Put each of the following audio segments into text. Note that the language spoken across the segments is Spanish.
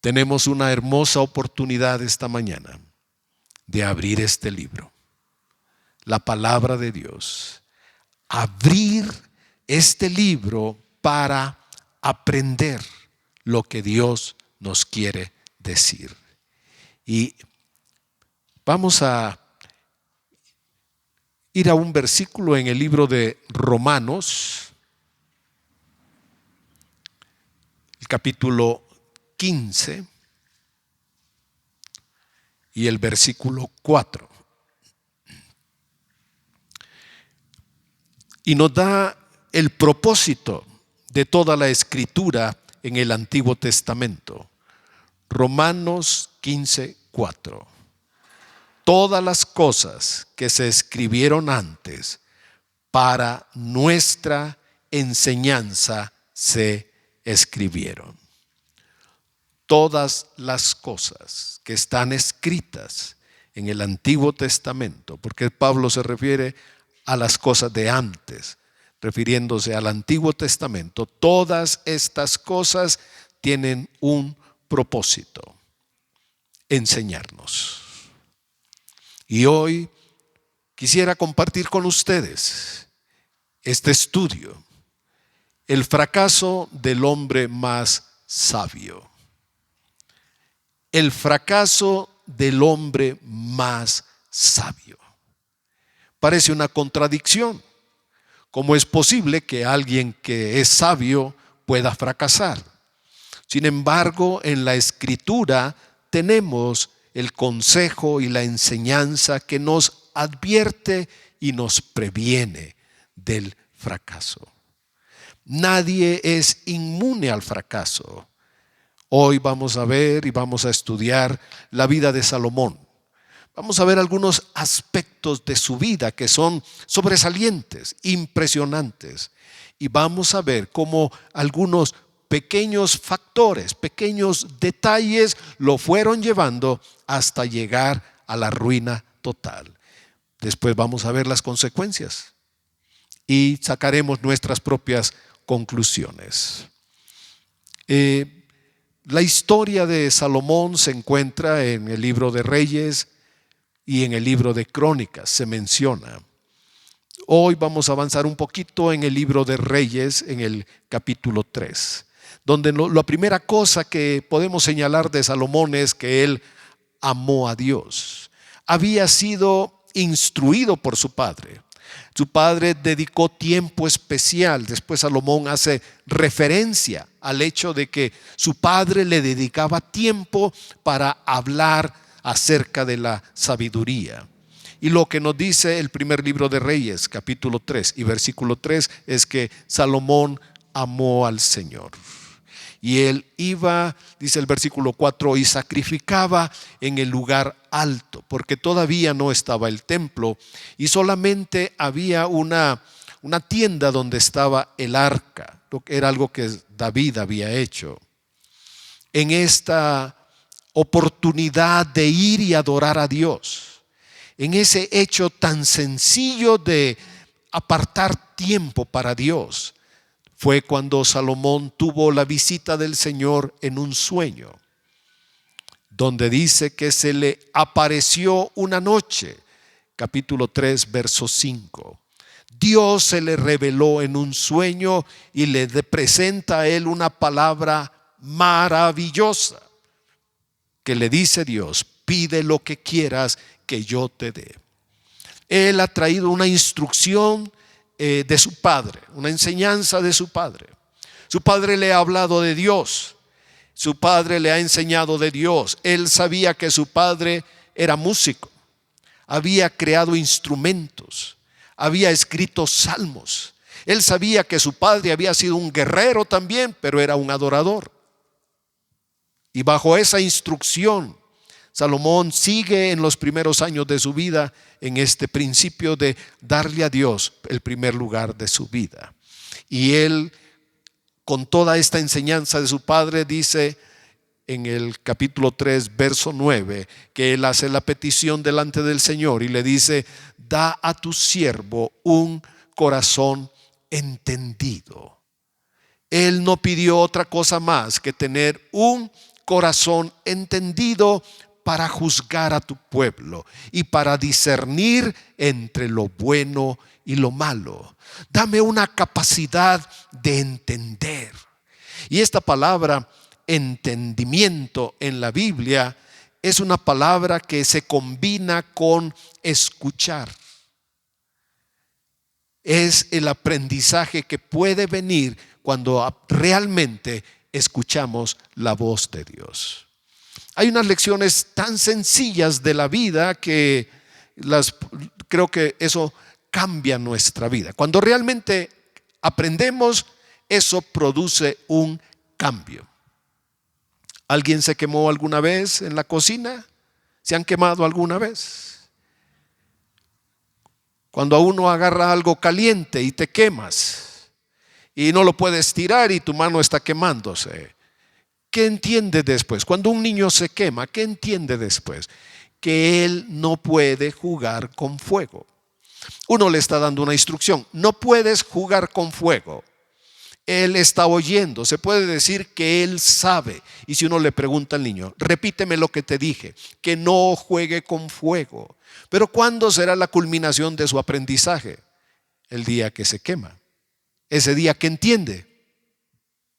Tenemos una hermosa oportunidad esta mañana de abrir este libro, la palabra de Dios. Abrir este libro para aprender lo que Dios nos quiere decir. Y vamos a ir a un versículo en el libro de Romanos, el capítulo 15 y el versículo 4. Y nos da el propósito de toda la escritura en el Antiguo Testamento. Romanos 15, 4. Todas las cosas que se escribieron antes para nuestra enseñanza se escribieron. Todas las cosas que están escritas en el Antiguo Testamento, porque Pablo se refiere a las cosas de antes, refiriéndose al Antiguo Testamento, todas estas cosas tienen un propósito: enseñarnos. Y hoy quisiera compartir con ustedes este estudio, el fracaso del hombre más sabio. El fracaso del hombre más sabio. Parece una contradicción. ¿Cómo es posible que alguien que es sabio pueda fracasar? Sin embargo, en la Escritura tenemos el consejo y la enseñanza que nos advierte y nos previene del fracaso. Nadie es inmune al fracaso. Hoy vamos a ver y vamos a estudiar la vida de Salomón. Vamos a ver algunos aspectos de su vida que son sobresalientes, impresionantes. Y vamos a ver cómo algunos pequeños factores, pequeños detalles lo fueron llevando hasta llegar a la ruina total. Después vamos a ver las consecuencias y sacaremos nuestras propias conclusiones. La historia de Salomón se encuentra en el libro de Reyes y en el libro de Crónicas, se menciona. Hoy vamos a avanzar un poquito en el libro de Reyes, en el capítulo 3, donde la primera cosa que podemos señalar de Salomón es que él amó a Dios. Había sido instruido por su padre. Su padre dedicó tiempo especial. Después Salomón hace referencia al hecho de que su padre le dedicaba tiempo para hablar acerca de la sabiduría. Y lo que nos dice el primer libro de Reyes, capítulo 3 y versículo 3, es que Salomón amó al Señor. Y él iba, dice el versículo 4, y sacrificaba en el lugar alto, porque todavía no estaba el templo y solamente había una tienda donde estaba el arca. Era algo que David había hecho. En esta oportunidad de ir y adorar a Dios, en ese hecho tan sencillo de apartar tiempo para Dios, fue cuando Salomón tuvo la visita del Señor en un sueño, donde dice que se le apareció una noche, capítulo 3, verso 5. Dios se le reveló en un sueño y le presenta a él una palabra maravillosa, que le dice Dios: pide lo que quieras que yo te dé. Él ha traído una instrucción de su padre, una enseñanza de su padre. Su padre le ha hablado de Dios, su padre le ha enseñado de Dios. Él sabía que su padre era músico, había creado instrumentos, había escrito salmos. Él sabía que su padre había sido un guerrero también, pero era un adorador. Y bajo esa instrucción, Salomón sigue en los primeros años de su vida en este principio de darle a Dios el primer lugar de su vida. Y él, con toda esta enseñanza de su padre, dice en el capítulo 3, verso 9, que él hace la petición delante del Señor y le dice: da a tu siervo un corazón entendido. Él no pidió otra cosa más que tener un corazón entendido para juzgar a tu pueblo y para discernir entre lo bueno y lo malo. Dame una capacidad de entender. Y esta palabra entendimiento en la Biblia es una palabra que se combina con escuchar. Es el aprendizaje que puede venir cuando realmente escuchamos la voz de Dios. Hay unas lecciones tan sencillas de la vida que creo que eso cambia nuestra vida. Cuando realmente aprendemos, eso produce un cambio. ¿Alguien se quemó alguna vez en la cocina? ¿Se han quemado alguna vez? Cuando a uno agarra algo caliente y te quemas y no lo puedes tirar y tu mano está quemándose, ¿qué entiende después? Cuando un niño se quema, ¿qué entiende después? Que él no puede jugar con fuego. Uno le está dando una instrucción: no puedes jugar con fuego. Él está oyendo, se puede decir que él sabe. Y si uno le pregunta al niño: repíteme lo que te dije, que no juegue con fuego. Pero ¿cuándo será la culminación de su aprendizaje? El día que se quema. Ese día que entiende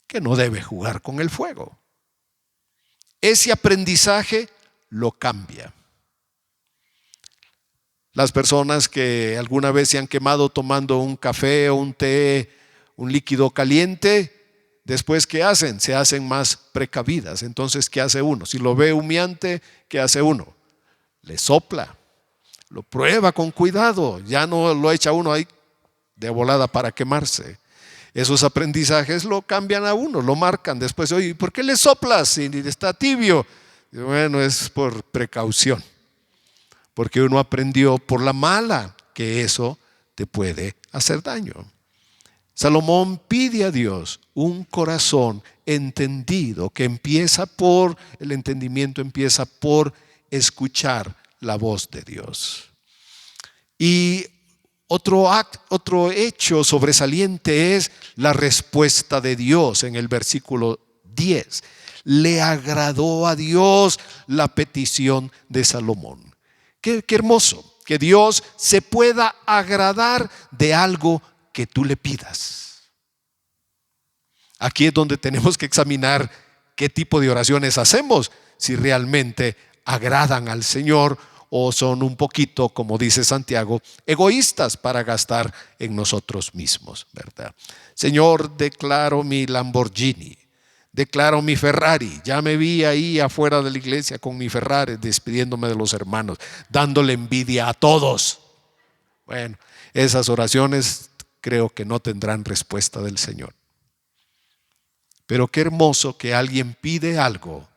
que no debe jugar con el fuego. Ese aprendizaje lo cambia. Las personas que alguna vez se han quemado tomando un café o un té, un líquido caliente, después ¿qué hacen? Se hacen más precavidas. Entonces, ¿qué hace uno? Si lo ve humeante, ¿qué hace uno? Le sopla, lo prueba con cuidado, ya no lo echa uno ahí de volada para quemarse. Esos aprendizajes lo cambian a uno, lo marcan. Después, oye, ¿por qué le soplas si está tibio? Y bueno, es por precaución, porque uno aprendió por la mala que eso te puede hacer daño. Salomón pide a Dios un corazón entendido, que empieza por, el entendimiento empieza por escuchar la voz de Dios. Y otro hecho sobresaliente es la respuesta de Dios en el versículo 10. Le agradó a Dios la petición de Salomón. Qué hermoso que Dios se pueda agradar de algo que tú le pidas. Aquí es donde tenemos que examinar qué tipo de oraciones hacemos, si realmente agradan al Señor o son un poquito, como dice Santiago, egoístas para gastar en nosotros mismos, ¿verdad? Señor, declaro mi Lamborghini, declaro mi Ferrari. Ya me vi ahí afuera de la iglesia con mi Ferrari, despidiéndome de los hermanos, dándole envidia a todos. Bueno, esas oraciones creo que no tendrán respuesta del Señor. Pero qué hermoso que alguien pide algo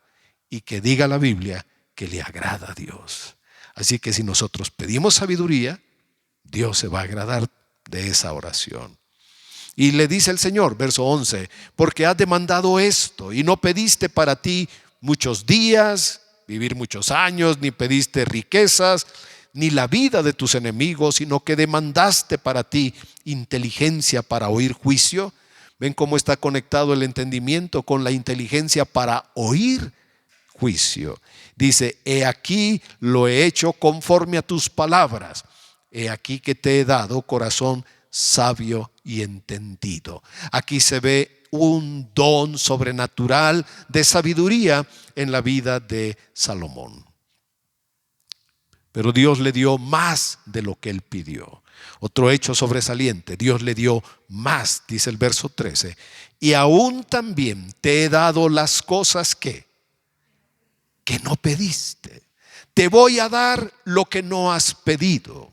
y que diga la Biblia que le agrada a Dios. Así que si nosotros pedimos sabiduría, Dios se va a agradar de esa oración. Y le dice el Señor, verso 11, porque has demandado esto y no pediste para ti muchos días, vivir muchos años, ni pediste riquezas, ni la vida de tus enemigos, sino que demandaste para ti inteligencia para oír juicio. ¿Ven cómo está conectado el entendimiento con la inteligencia para oír juicio? Dice, he aquí lo he hecho conforme a tus palabras. He aquí que te he dado corazón sabio y entendido. Aquí se ve un don sobrenatural de sabiduría en la vida de Salomón. Pero Dios le dio más de lo que él pidió. Otro hecho sobresaliente, Dios le dio más, dice el verso 13. Y aún también te he dado las cosas que no pediste. Te voy a dar lo que no has pedido.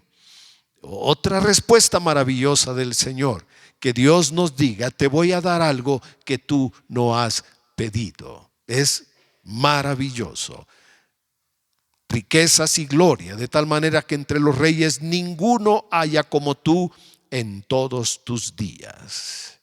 Otra respuesta maravillosa del Señor, que Dios nos diga, te voy a dar algo que tú no has pedido. Es maravilloso. Riquezas y gloria, de tal manera que entre los reyes ninguno haya como tú en todos tus días.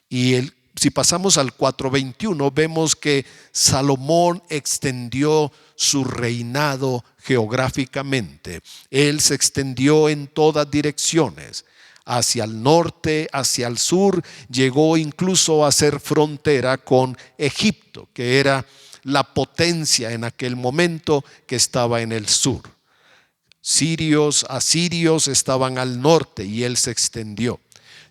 Y si pasamos al 4:21, vemos que Salomón extendió su reinado geográficamente. Él se extendió en todas direcciones, hacia el norte, hacia el sur, llegó incluso a ser frontera con Egipto, que era la potencia en aquel momento que estaba en el sur. Sirios, asirios estaban al norte y él se extendió.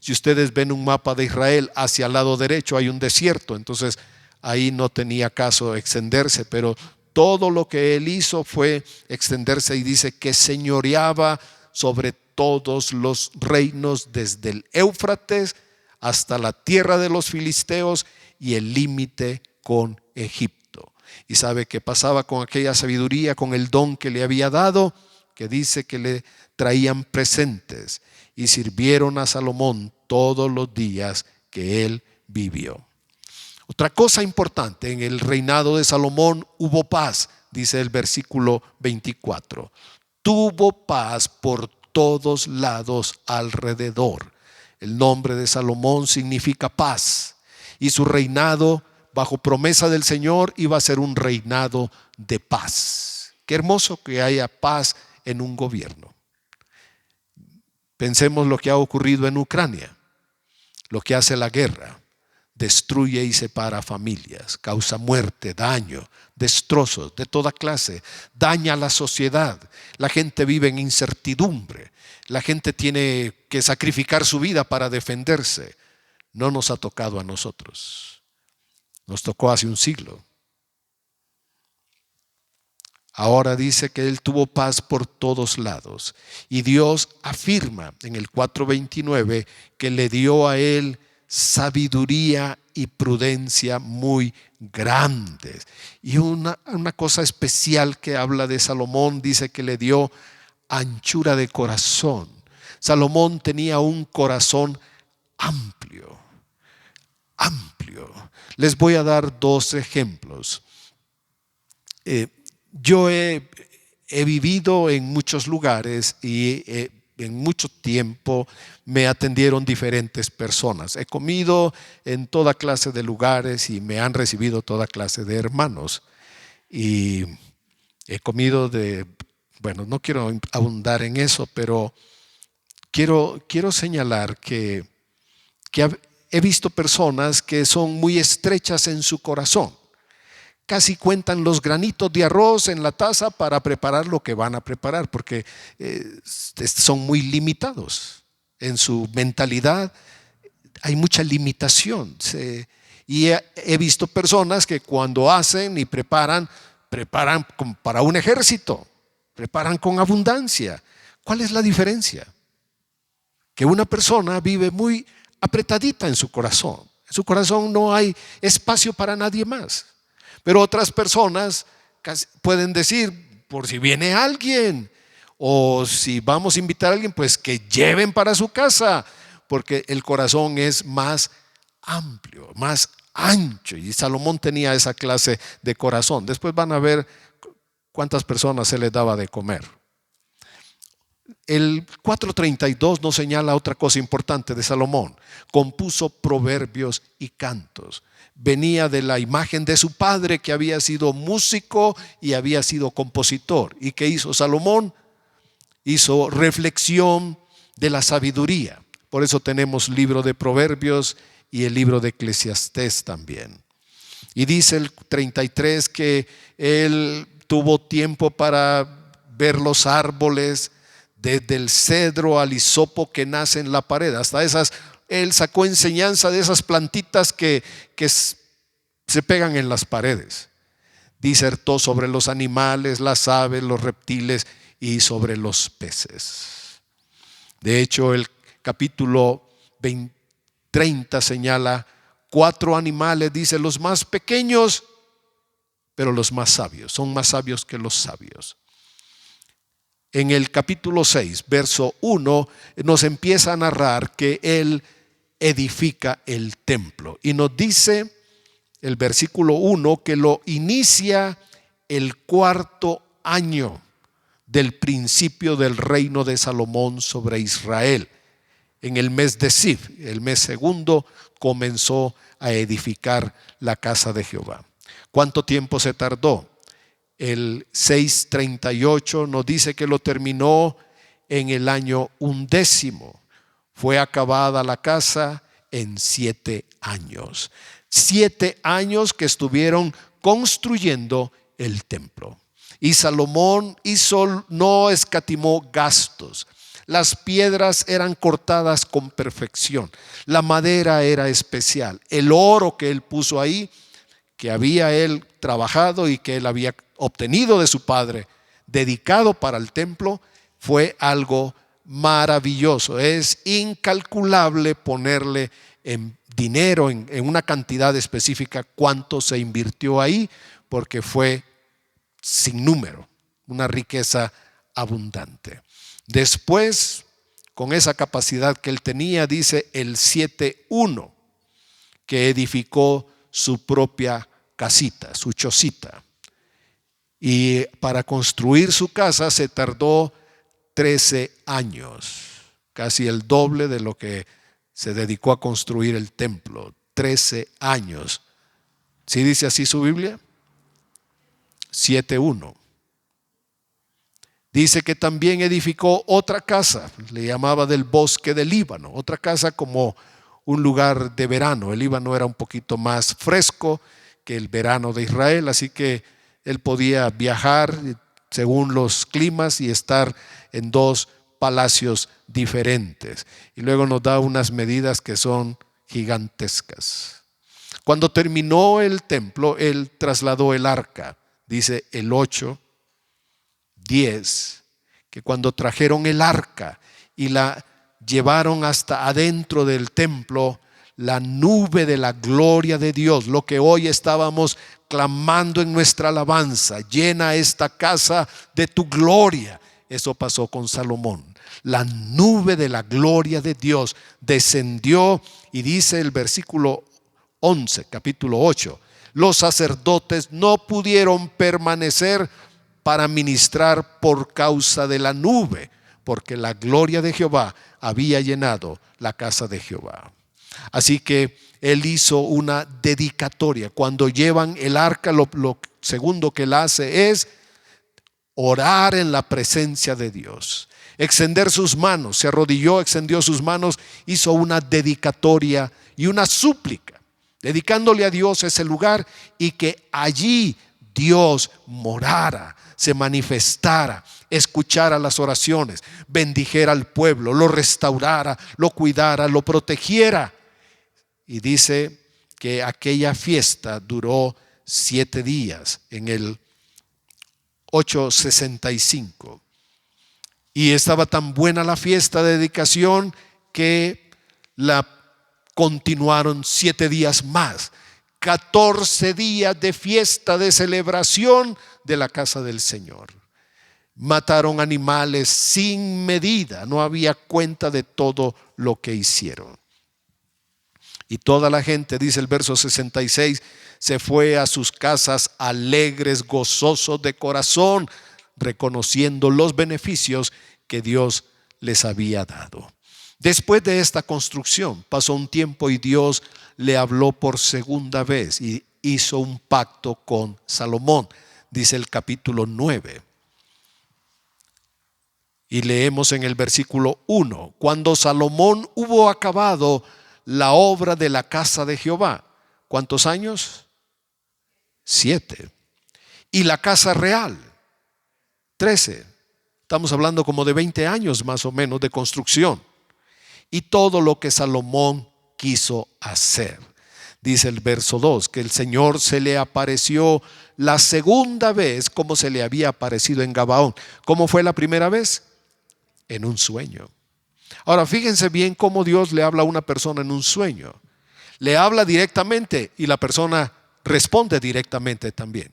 Si ustedes ven un mapa de Israel, hacia el lado derecho hay un desierto, entonces ahí no tenía caso extenderse, pero todo lo que él hizo fue extenderse, y dice que señoreaba sobre todos los reinos desde el Éufrates hasta la tierra de los filisteos y el límite con Egipto. Y sabe qué pasaba con aquella sabiduría, con el don que le había dado, que dice que le traían presentes y sirvieron a Salomón todos los días que él vivió. Otra cosa importante, en el reinado de Salomón hubo paz, dice el versículo 24. Tuvo paz por todos lados alrededor. El nombre de Salomón significa paz, y su reinado, bajo promesa del Señor, iba a ser un reinado de paz. Qué hermoso que haya paz en un gobierno. Pensemos lo que ha ocurrido en Ucrania, lo que hace la guerra. Destruye y separa familias, causa muerte, daño, destrozos de toda clase, daña a la sociedad. La gente vive en incertidumbre, la gente tiene que sacrificar su vida para defenderse. No nos ha tocado a nosotros, nos tocó hace un siglo. Ahora dice que él tuvo paz por todos lados, y Dios afirma en el 4:29 que le dio a él sabiduría y prudencia muy grandes. Y una cosa especial que habla de Salomón, dice que le dio anchura de corazón. Salomón tenía un corazón amplio. Les voy a dar dos ejemplos. Yo he vivido en muchos lugares y en mucho tiempo me atendieron diferentes personas. He comido en toda clase de lugares y me han recibido toda clase de hermanos. Y he comido bueno, no quiero abundar en eso, pero quiero señalar que he visto personas que son muy estrechas en su corazón. Casi cuentan los granitos de arroz en la taza para preparar lo que van a preparar, porque son muy limitados en su mentalidad. Hay mucha limitación. Y he visto personas que cuando hacen y preparan para un ejército, preparan con abundancia. ¿Cuál es la diferencia? Que una persona vive muy apretadita en su corazón. En su corazón no hay espacio para nadie más. Pero otras personas pueden decir, por si viene alguien, o si vamos a invitar a alguien, pues que lleven para su casa, porque el corazón es más amplio, más ancho. Y Salomón tenía esa clase de corazón. Después van a ver cuántas personas se les daba de comer. El 4:32 nos señala otra cosa importante de Salomón. Compuso proverbios y cantos. Venía de la imagen de su padre, que había sido músico y había sido compositor. ¿Y qué hizo Salomón? Hizo reflexión de la sabiduría. Por eso tenemos libro de Proverbios y el libro de Eclesiastés también. Y dice el 33 que él tuvo tiempo para ver los árboles, desde el cedro al hisopo que nace en la pared, hasta esas. Él sacó enseñanza de esas plantitas que se pegan en las paredes. Disertó sobre los animales, las aves, los reptiles y sobre los peces. De hecho, el capítulo 30 señala 4 animales, dice, los más pequeños, pero los más sabios, son más sabios que los sabios. En el capítulo 6, verso 1, nos empieza a narrar que él edifica el templo. Y nos dice el versículo 1 que lo inicia el 4º año del principio del reino de Salomón sobre Israel. En el mes de Siv, el mes segundo, comenzó a edificar la casa de Jehová. ¿Cuánto tiempo se tardó? El 6:38 nos dice que lo terminó en el año 11. Fue acabada la casa en 7 años. 7 años que estuvieron construyendo el templo. Y Salomón no escatimó gastos. Las piedras eran cortadas con perfección. La madera era especial. El oro que él puso ahí, que había él trabajado y que él había obtenido de su padre, dedicado para el templo, fue algo maravilloso. Es incalculable ponerle en dinero, en una cantidad específica, cuánto se invirtió ahí, porque fue sin número, una riqueza abundante. Después, con esa capacidad que él tenía, dice el 7:1, que edificó su propia casita, su chocita. Y para construir su casa se tardó 13 años, casi el doble de lo que se dedicó a construir el templo. 13 años. ¿Sí dice así su Biblia? 7:1. Dice que también edificó otra casa, le llamaba del bosque del Líbano, otra casa como un lugar de verano. El Líbano era un poquito más fresco que el verano de Israel, así que él podía viajar según los climas y estar en dos palacios diferentes. Y luego nos da unas medidas que son gigantescas. Cuando terminó el templo, él trasladó el arca. Dice el 8:10, que cuando trajeron el arca y la llevaron hasta adentro del templo, la nube de la gloria de Dios, lo que hoy estábamos clamando en nuestra alabanza, llena esta casa de tu gloria. Eso pasó con Salomón. La nube de la gloria de Dios descendió, y dice el versículo 11, capítulo 8, los sacerdotes no pudieron permanecer para ministrar por causa de la nube, porque la gloria de Jehová había llenado la casa de Jehová. Así que él hizo una dedicatoria. Cuando llevan el arca, lo segundo que él hace es orar en la presencia de Dios, extender sus manos. Se arrodilló, extendió sus manos, hizo una dedicatoria y una súplica, dedicándole a Dios ese lugar, y que allí Dios morara, se manifestara, escuchara las oraciones, bendijera al pueblo, lo restaurara, lo cuidara, lo protegiera. Y dice que aquella fiesta duró 7 días en el 865. Y estaba tan buena la fiesta de dedicación que la continuaron 7 días más. 14 días de fiesta, de celebración de la casa del Señor. Mataron animales sin medida, no había cuenta de todo lo que hicieron. Y toda la gente, dice el verso 66, se fue a sus casas alegres, gozosos de corazón, reconociendo los beneficios que Dios les había dado. Después de esta construcción pasó un tiempo y Dios le habló por segunda vez y hizo un pacto con Salomón, dice el capítulo 9. Y leemos en el versículo 1, cuando Salomón hubo acabado la obra de la casa de Jehová. ¿Cuántos años? 7. Y la casa real, 13. Estamos hablando como de 20 años más o menos de construcción. Y todo lo que Salomón quiso hacer. Dice el verso 2, que el Señor se le apareció la segunda vez como se le había aparecido en Gabaón. ¿Cómo fue la primera vez? En un sueño. Ahora fíjense bien cómo Dios le habla a una persona en un sueño. Le habla directamente y la persona responde directamente también.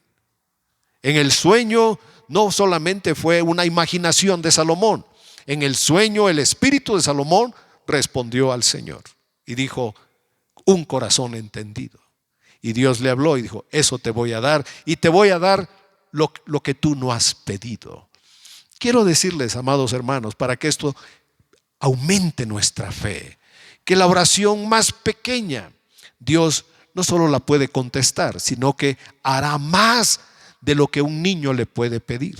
En el sueño no solamente fue una imaginación de Salomón. En el sueño el espíritu de Salomón respondió al Señor y dijo: un corazón entendido. Y Dios le habló y dijo: eso te voy a dar, y te voy a dar lo que tú no has pedido. Quiero decirles, amados hermanos, para que esto aumente nuestra fe, que la oración más pequeña Dios no solo la puede contestar, sino que hará más de lo que un niño le puede pedir.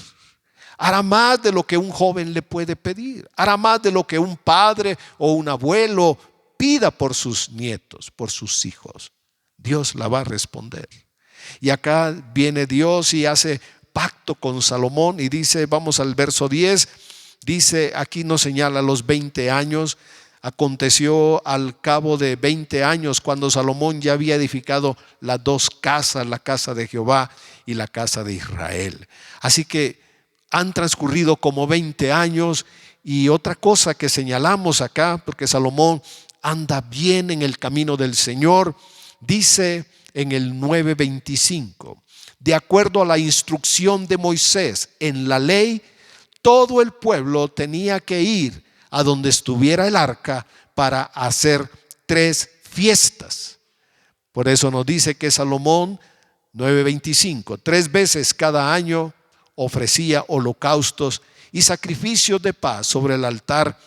Hará más de lo que un joven le puede pedir. Hará más de lo que un padre o un abuelo pida por sus nietos, por sus hijos. Dios la va a responder. Y acá viene Dios y hace pacto con Salomón y dice, vamos al verso 10, dice, aquí nos señala los 20 años. Aconteció al cabo de 20 años, cuando Salomón ya había edificado las dos casas, la casa de Jehová y la casa de Israel. Así que han transcurrido como 20 años. Y otra cosa que señalamos acá, porque Salomón anda bien en el camino del Señor, dice en el 9:25, de acuerdo a la instrucción de Moisés en la ley, todo el pueblo tenía que ir a donde estuviera el arca para hacer 3 fiestas. Por eso nos dice que Salomón, 9:25, 3 veces cada año ofrecía holocaustos y sacrificios de paz sobre el altar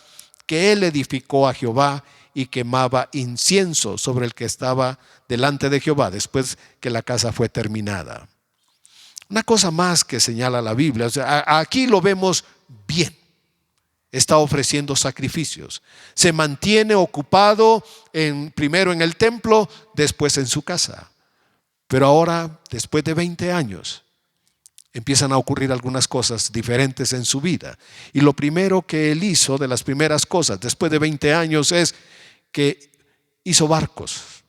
que él edificó a Jehová, y quemaba incienso sobre el que estaba delante de Jehová después que la casa fue terminada. Una cosa más que señala la Biblia, o sea, aquí lo vemos bien. Está ofreciendo sacrificios. Se mantiene ocupado primero en el templo, después en su casa. Pero ahora, después de 20 años, empiezan a ocurrir algunas cosas diferentes en su vida. Y lo primero que él hizo, de las primeras cosas, después de 20 años, es que hizo barcos.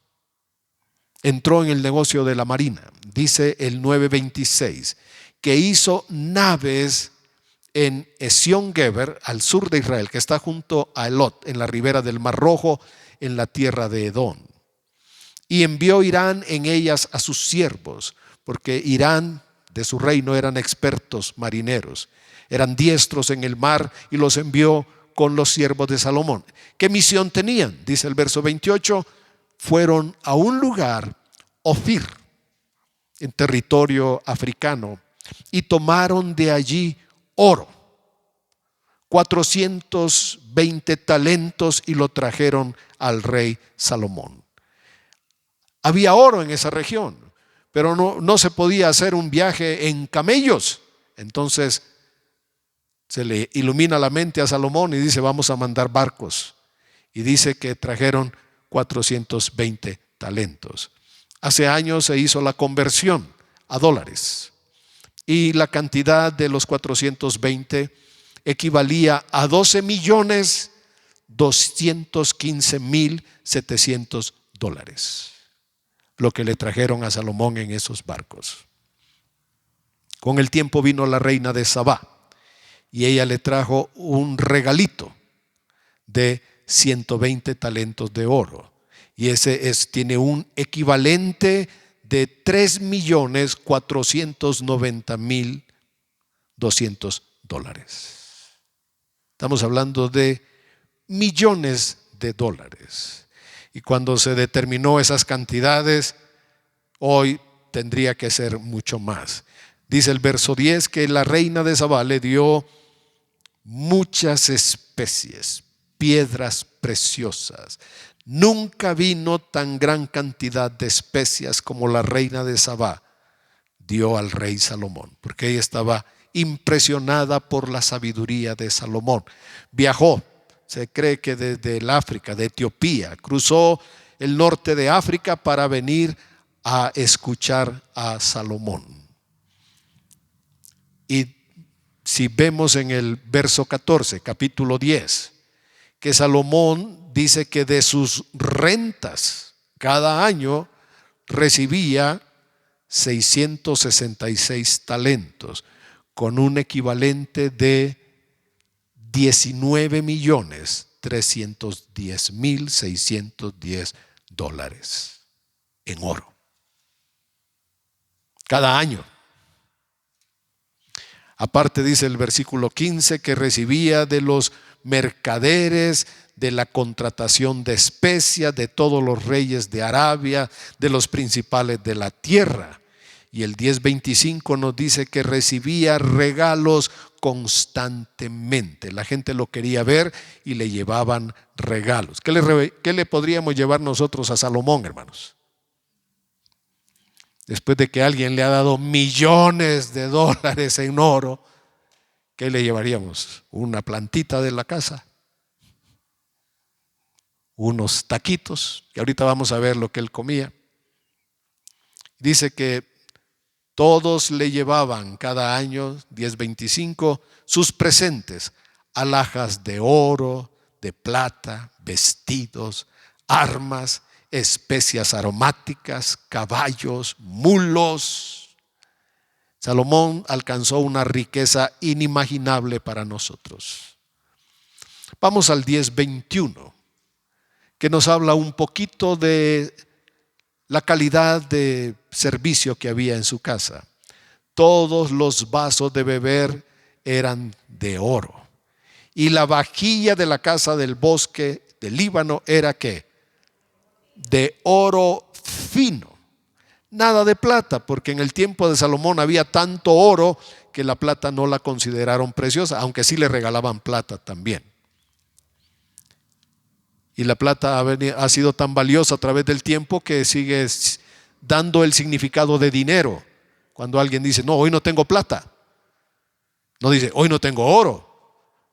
Entró en el negocio de la marina. Dice el 9:26, que hizo naves en Esión-Geber, al sur de Israel, que está junto a Elot, en la ribera del Mar Rojo, en la tierra de Edom. Y envió Irán en ellas a sus siervos, porque Irán de su reino eran expertos marineros, eran diestros en el mar, y los envió con los siervos de Salomón. ¿Qué misión tenían? Dice el verso 28, fueron a un lugar, Ofir, en territorio africano, y tomaron de allí oro, 420 talentos, y lo trajeron al rey Salomón. Había oro en esa región, pero no se podía hacer un viaje en camellos. Entonces se le ilumina la mente a Salomón y dice, vamos a mandar barcos. Y dice que trajeron 420 talentos. Hace años se hizo la conversión a dólares. Y la cantidad de los 420 equivalía a 12.215.700 dólares. Lo que le trajeron a Salomón en esos barcos. Con el tiempo vino la reina de Sabá y ella le trajo un regalito de 120 talentos de oro, y ese tiene un equivalente de 3.490.200 dólares. Estamos hablando de millones de dólares. Y cuando se determinó esas cantidades, hoy tendría que ser mucho más. Dice el verso 10 que la reina de Sabá le dio muchas especies, piedras preciosas. Nunca vino tan gran cantidad de especias como la reina de Sabá dio al rey Salomón, porque ella estaba impresionada por la sabiduría de Salomón. Viajó, se cree que desde el África, de Etiopía, cruzó el norte de África para venir a escuchar a Salomón. Y si vemos en el verso 14, capítulo 10, que Salomón dice que de sus rentas cada año recibía 666 talentos, con un equivalente de 19.310.610 dólares en oro. Cada año. Aparte dice el versículo 15 que recibía de los mercaderes, de la contratación de especias, de todos los reyes de Arabia, de los principales de la tierra. Y el 10:25 nos dice que recibía regalos constantemente. La gente lo quería ver y le llevaban regalos. ¿Qué le podríamos llevar nosotros a Salomón, hermanos? Después de que alguien le ha dado millones de dólares en oro, ¿qué le llevaríamos? Una plantita de la casa, unos taquitos, que ahorita vamos a ver lo que él comía. Dice que Todos le llevaban cada año, 10-25, sus presentes, alhajas de oro, de plata, vestidos, armas, especias aromáticas, caballos, mulos. Salomón alcanzó una riqueza inimaginable para nosotros. Vamos al 10:21, que nos habla un poquito de la calidad de servicio que había en su casa. Todos los vasos de beber eran de oro. Y la vajilla de la casa del bosque del Líbano era ¿qué? De oro fino. Nada de plata, porque en el tiempo de Salomón había tanto oro que la plata no la consideraron preciosa, aunque sí le regalaban plata también. Y la plata ha sido tan valiosa a través del tiempo que sigue dando el significado de dinero. Cuando alguien dice, no, hoy no tengo plata. No dice, hoy no tengo oro.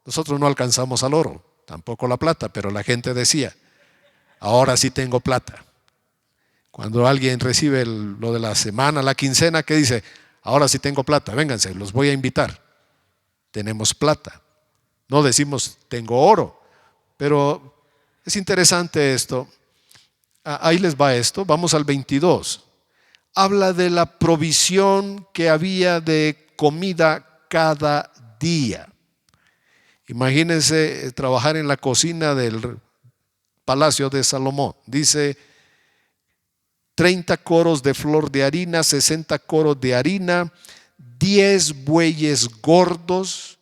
Nosotros no alcanzamos al oro, tampoco la plata, pero la gente decía, ahora sí tengo plata. Cuando alguien recibe lo de la semana, la quincena, ¿qué dice? Ahora sí tengo plata, vénganse, los voy a invitar. Tenemos plata. No decimos, tengo oro, pero es interesante esto. Ahí les va esto. Vamos al 22. Habla de la provisión que había de comida cada día. Imagínense trabajar en la cocina del palacio de Salomón. Dice 30 coros de flor de harina, 60 coros de harina, 10 bueyes gordos,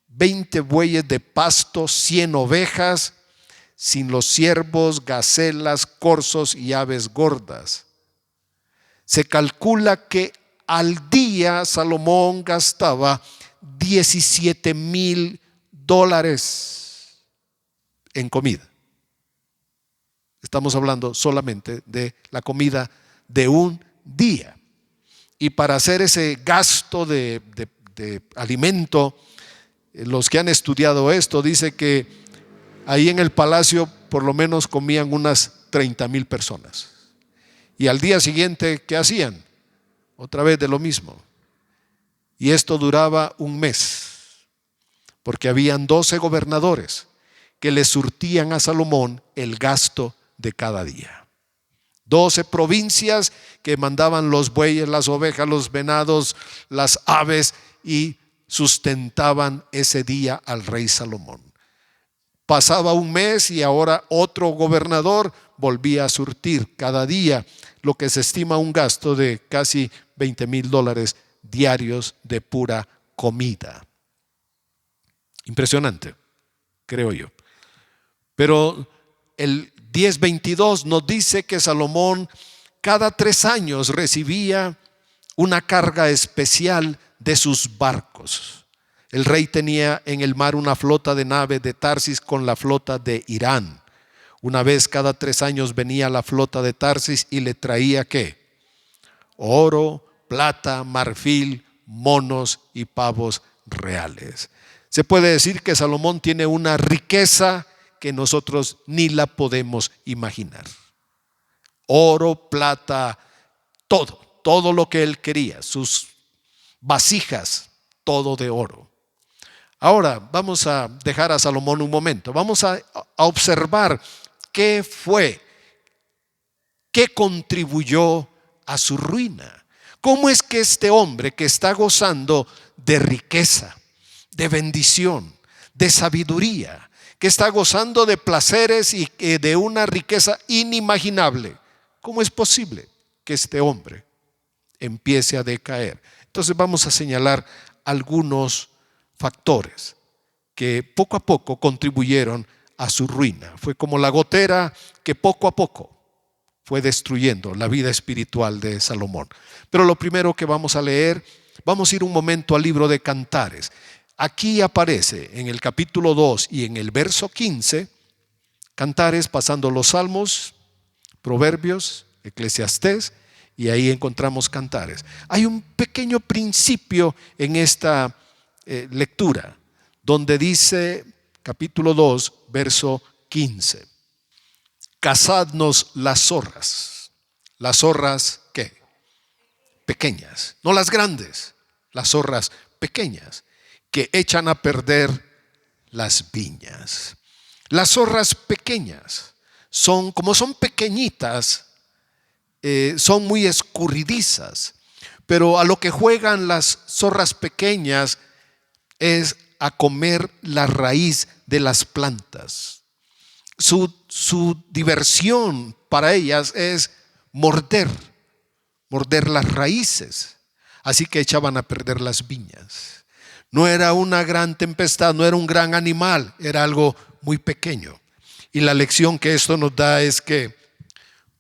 20 bueyes de pasto, 100 ovejas, sin los ciervos, gacelas, corzos y aves gordas. Se calcula que al día Salomón gastaba $17,000 en comida. Estamos hablando solamente de la comida de un día. Y para hacer ese gasto de alimento, los que han estudiado esto dice que ahí en el palacio por lo menos comían unas 30,000 personas. Y al día siguiente, ¿qué hacían? Otra vez de lo mismo. Y esto duraba un mes, porque habían 12 gobernadores que le surtían a Salomón el gasto de cada día. 12 provincias que mandaban los bueyes, las ovejas, los venados, las aves y sustentaban ese día al rey Salomón. Pasaba un mes y ahora otro gobernador volvía a surtir cada día lo que se estima un gasto de casi $20,000 diarios de pura comida. Impresionante, creo yo. Pero el 10:22 nos dice que Salomón cada 3 años recibía una carga especial de sus barcos. El rey tenía en el mar una flota de naves de Tarsis con la flota de Irán. Una vez cada 3 años venía la flota de Tarsis y le traía ¿qué? Oro, plata, marfil, monos y pavos reales. Se puede decir que Salomón tiene una riqueza que nosotros ni la podemos imaginar. Oro, plata, todo lo que él quería, sus vasijas, todo de oro. Ahora vamos a dejar a Salomón un momento. Vamos a observar qué contribuyó a su ruina. ¿Cómo es que este hombre que está gozando de riqueza, de bendición, de sabiduría, que está gozando de placeres y de una riqueza inimaginable, cómo es posible que este hombre empiece a decaer? Entonces vamos a señalar algunos factores que poco a poco contribuyeron a su ruina. Fue como la gotera que poco a poco fue destruyendo la vida espiritual de Salomón. Pero lo primero que vamos a leer, vamos a ir un momento al libro de Cantares. Aquí aparece en el capítulo 2 y en el verso 15, Cantares pasando los Salmos, Proverbios, Eclesiastés, y ahí encontramos Cantares. Hay un pequeño principio en esta lectura, donde dice, capítulo 2, verso 15, cazadnos las zorras. ¿Las zorras qué? pequeñas, no las grandes, las zorras pequeñas que echan a perder las viñas. Las zorras pequeñas como son pequeñitas, son muy escurridizas, pero a lo que juegan las zorras pequeñas es a comer la raíz de las plantas. Su diversión para ellas es morder las raíces. Así que echaban a perder las viñas. No era una gran tempestad, no era un gran animal, era algo muy pequeño. Y la lección que esto nos da es que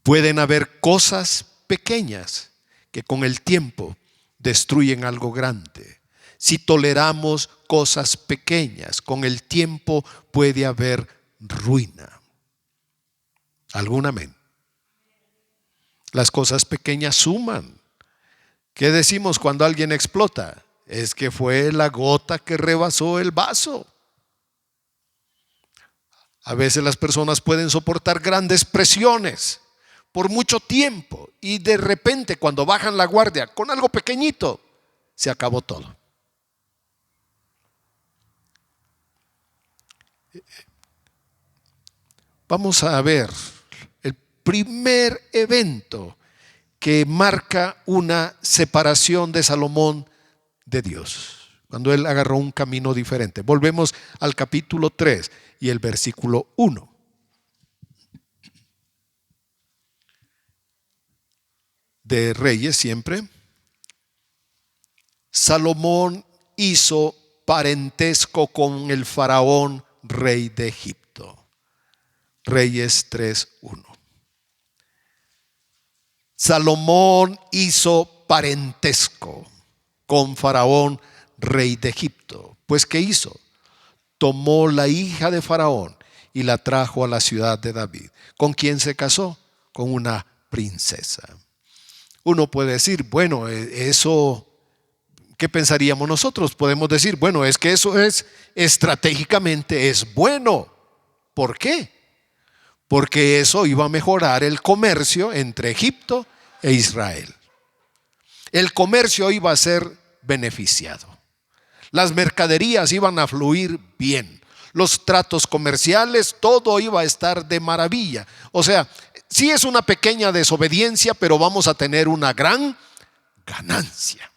pueden haber cosas pequeñas que con el tiempo destruyen algo grande. Si toleramos cosas pequeñas, con el tiempo puede haber ruina. ¿Algún amén? Las cosas pequeñas suman. ¿Qué decimos cuando alguien explota? Es que fue la gota que rebasó el vaso. A veces las personas pueden soportar grandes presiones por mucho tiempo y de repente cuando bajan la guardia con algo pequeñito, se acabó todo. Vamos a ver el primer evento que marca una separación de Salomón de Dios, cuando él agarró un camino diferente. Volvemos al capítulo 3 y el versículo 1. De Reyes siempre. Salomón hizo parentesco con el faraón, rey de Egipto. Reyes 3:1. Salomón hizo parentesco con faraón, rey de Egipto. Pues ¿qué hizo? Tomó la hija de faraón y la trajo a la ciudad de David. ¿Con quién se casó? Con una princesa. Uno puede decir, bueno, eso, ¿qué pensaríamos nosotros? Podemos decir, bueno, es que eso es estratégicamente es bueno. ¿Por qué? Porque eso iba a mejorar el comercio entre Egipto e Israel. El comercio iba a ser beneficiado. Las mercaderías iban a fluir bien. Los tratos comerciales, todo iba a estar de maravilla. O sea, sí es una pequeña desobediencia, pero vamos a tener una gran ganancia.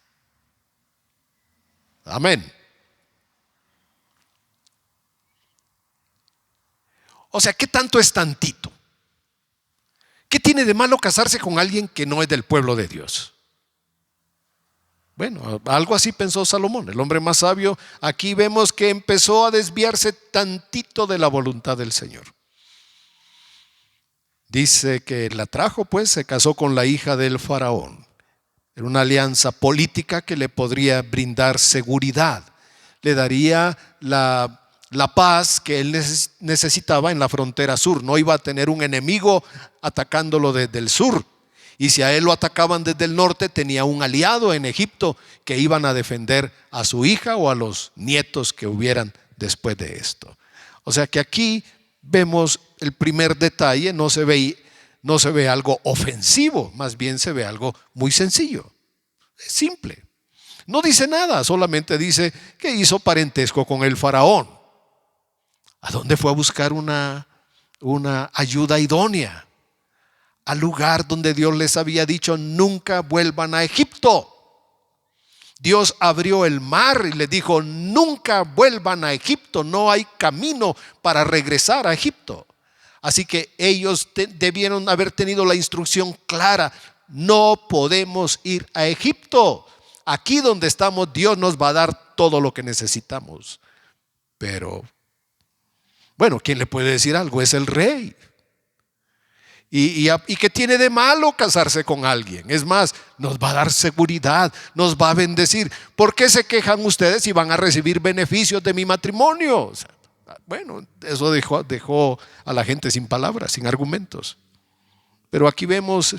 Amén. O sea, ¿qué tanto es tantito? ¿Qué tiene de malo casarse con alguien que no es del pueblo de Dios? Bueno, algo así pensó Salomón, el hombre más sabio. Aquí vemos que empezó a desviarse tantito de la voluntad del Señor. Dice que la trajo, pues se casó con la hija del faraón. Era una alianza política que le podría brindar seguridad. Le daría la paz que él necesitaba en la frontera sur. No iba a tener un enemigo atacándolo desde el sur. Y si a él lo atacaban desde el norte, tenía un aliado en Egipto que iban a defender a su hija o a los nietos que hubieran después de esto. O sea que aquí vemos el primer detalle, no se ve algo ofensivo, más bien se ve algo muy sencillo, es simple. No dice nada, solamente dice que hizo parentesco con el faraón. ¿A dónde fue a buscar una ayuda idónea? Al lugar donde Dios les había dicho nunca vuelvan a Egipto. Dios abrió el mar y les dijo nunca vuelvan a Egipto, no hay camino para regresar a Egipto. Así que ellos debieron haber tenido la instrucción clara, no podemos ir a Egipto. Aquí donde estamos Dios nos va a dar todo lo que necesitamos. Pero bueno, ¿quién le puede decir algo? Es el rey. ¿Y qué tiene de malo casarse con alguien? Es más, nos va a dar seguridad, nos va a bendecir. ¿Por qué se quejan ustedes si van a recibir beneficios de mi matrimonio? O sea, bueno, eso dejó a la gente sin palabras, sin argumentos. Pero aquí vemos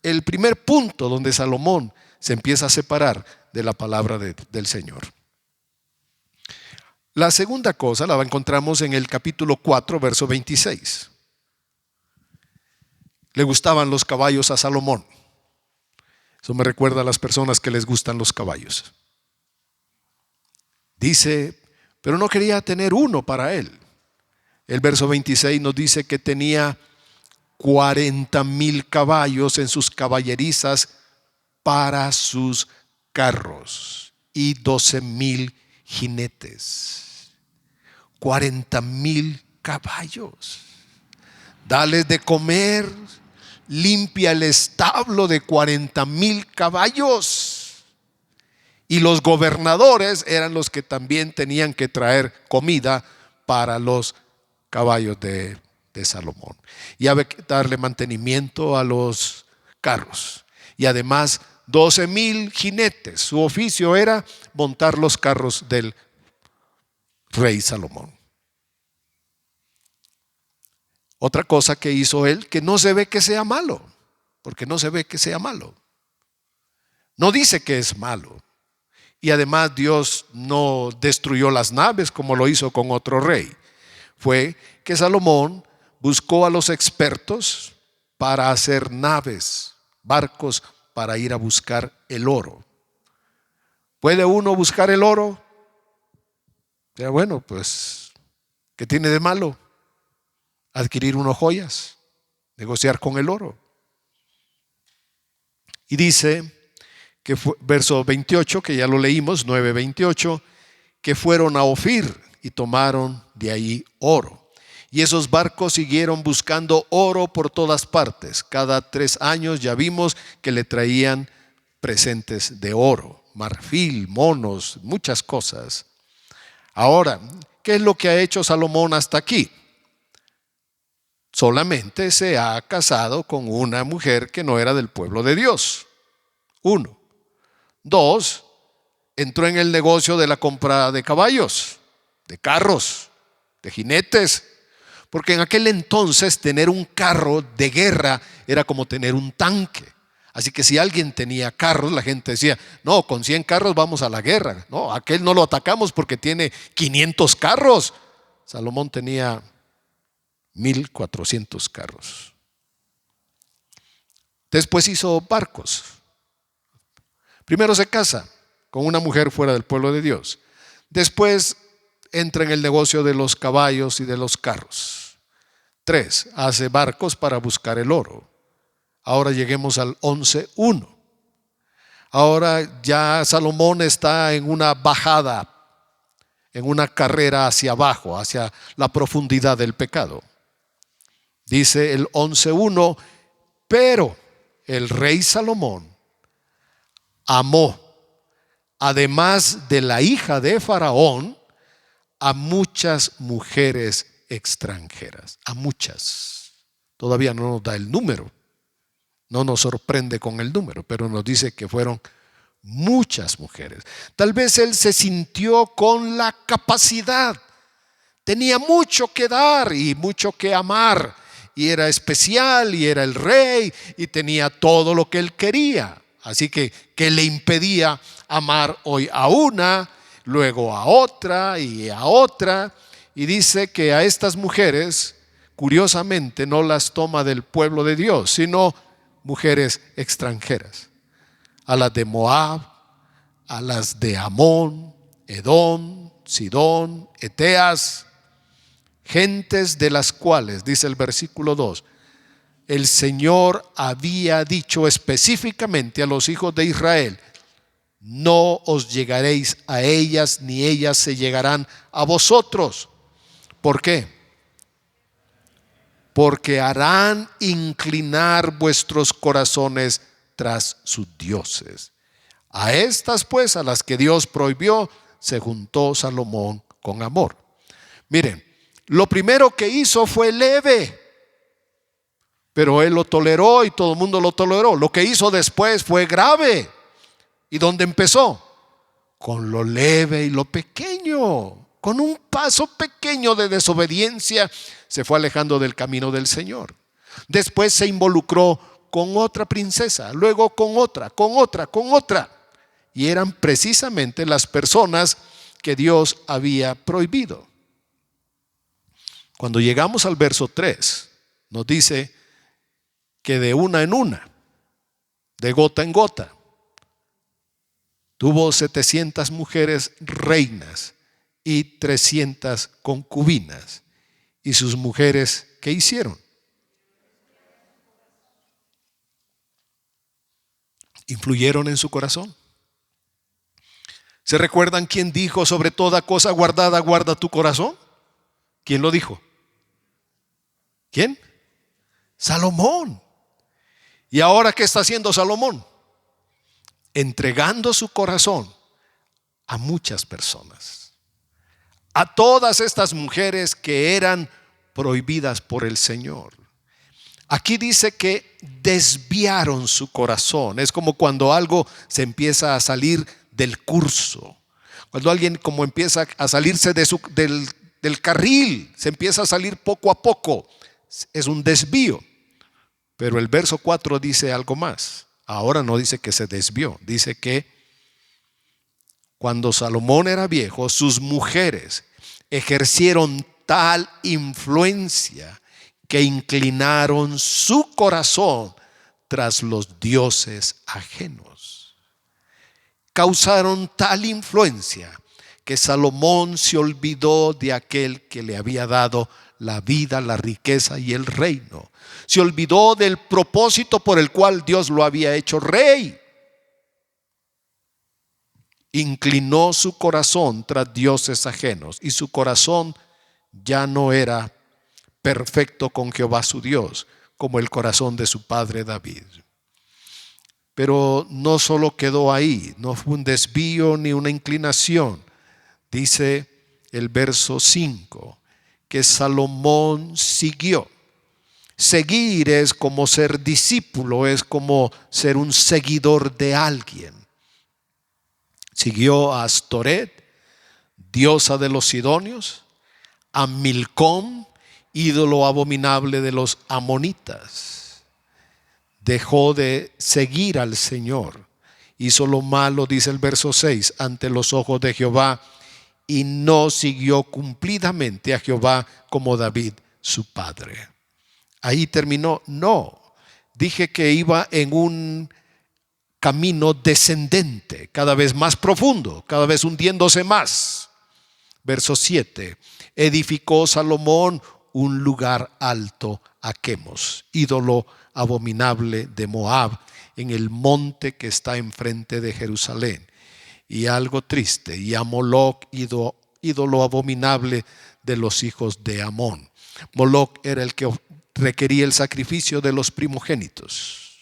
el primer punto donde Salomón se empieza a separar de la palabra del Señor. La segunda cosa la encontramos en el capítulo 4, verso 26. Le gustaban los caballos a Salomón. Eso me recuerda a las personas que les gustan los caballos. Dice, pero no quería tener uno para él. El verso 26 nos dice que tenía 40,000 caballos en sus caballerizas para sus carros y 12,000 jinetes. 40,000 caballos. Dales de comer, limpia el establo de 40,000 caballos. Y los gobernadores eran los que también tenían que traer comida para los caballos de Salomón. Y había que darle mantenimiento a los carros. Y además 12,000 jinetes. Su oficio era montar los carros del rey Salomón. Otra cosa que hizo él, que no se ve que sea malo, porque no se ve que sea malo. No dice que es malo. Y además Dios no destruyó las naves como lo hizo con otro rey. Fue que Salomón buscó a los expertos para hacer naves, barcos para ir a buscar el oro. ¿Puede uno buscar el oro? Pero bueno, pues, ¿qué tiene de malo? Adquirir unas joyas, negociar con el oro. Y dice que fue, verso 28, que ya lo leímos, 9:28, que fueron a Ofir y tomaron de ahí oro. Y esos barcos siguieron buscando oro por todas partes. Cada 3 años ya vimos que le traían presentes de oro, marfil, monos, muchas cosas. Ahora, ¿qué es lo que ha hecho Salomón hasta aquí? Solamente se ha casado con una mujer que no era del pueblo de Dios. 1. 2, entró en el negocio de la compra de caballos, de carros, de jinetes, porque en aquel entonces tener un carro de guerra era como tener un tanque. Así que si alguien tenía carros, la gente decía, no, con 100 carros vamos a la guerra. No, aquel no lo atacamos porque tiene 500 carros. Salomón tenía 1,400 carros. Después hizo barcos. Primero se casa con una mujer fuera del pueblo de Dios. Después entra en el negocio de los caballos y de los carros. 3, hace barcos para buscar el oro. Ahora lleguemos al 11:1. Ahora ya Salomón está en una bajada, en una carrera hacia abajo, hacia la profundidad del pecado. Dice el 11:1, pero el rey Salomón amó, además de la hija de Faraón, a muchas mujeres extranjeras, a muchas. Todavía no nos da el número, no nos sorprende con el número, pero nos dice que fueron muchas mujeres. Tal vez él se sintió con la capacidad, tenía mucho que dar y mucho que amar, y era especial y era el rey y tenía todo lo que él quería. Así que, ¿qué le impedía amar hoy a una, luego a otra y a otra? Y dice que a estas mujeres, curiosamente, no las toma del pueblo de Dios, sino mujeres extranjeras. A las de Moab, a las de Amón, Edom, Sidón, Eteas, gentes de las cuales, dice el versículo 2, el Señor había dicho específicamente a los hijos de Israel, no os llegaréis a ellas, ni ellas se llegarán a vosotros. ¿Por qué? Porque harán inclinar vuestros corazones tras sus dioses. A estas pues, a las que Dios prohibió, se juntó Salomón con amor. Miren, lo primero que hizo fue leve, pero él lo toleró y todo el mundo lo toleró. Lo que hizo después fue grave. ¿Y dónde empezó? Con lo leve y lo pequeño. Con un paso pequeño de desobediencia se fue alejando del camino del Señor. Después se involucró con otra princesa, luego con otra, con otra, con otra. Y eran precisamente las personas que Dios había prohibido. Cuando llegamos al verso 3, nos dice que de una en una, de gota en gota. Tuvo 700 mujeres reinas y 300 concubinas. ¿Y sus mujeres qué hicieron? Influyeron en su corazón. ¿Se recuerdan quién dijo: sobre toda cosa guardada, guarda tu corazón? ¿Quién lo dijo? ¿Quién? Salomón. ¿Y ahora qué está haciendo Salomón? Entregando su corazón a muchas personas, a todas estas mujeres que eran prohibidas por el Señor. Aquí dice que desviaron su corazón. Es como cuando algo se empieza a salir del curso, cuando alguien como empieza a salirse del carril, se empieza a salir poco a poco, es un desvío. Pero el verso 4 dice algo más. Ahora no dice que se desvió, dice que cuando Salomón era viejo, sus mujeres ejercieron tal influencia que inclinaron su corazón tras los dioses ajenos. Causaron tal influencia que Salomón se olvidó de aquel que le había dado la vida, la riqueza y el reino. Se olvidó del propósito por el cual Dios lo había hecho rey. Inclinó su corazón tras dioses ajenos, y su corazón ya no era perfecto con Jehová su Dios, como el corazón de su padre David. Pero no solo quedó ahí, no fue un desvío ni una inclinación. Dice el verso 5 que Salomón siguió. Seguir es como ser discípulo, es como ser un seguidor de alguien. Siguió a Astoret, diosa de los sidonios, a Milcom, ídolo abominable de los amonitas. Dejó de seguir al Señor. Hizo lo malo, dice el verso 6, ante los ojos de Jehová, y no siguió cumplidamente a Jehová como David su padre. Ahí terminó. No, dije que iba en un camino descendente, cada vez más profundo, cada vez hundiéndose más. Verso 7, edificó Salomón un lugar alto a Quemos, ídolo abominable de Moab, en el monte que está enfrente de Jerusalén. Y algo triste, y a Moloc, ídolo abominable de los hijos de Amón. Moloc era el que requería el sacrificio de los primogénitos.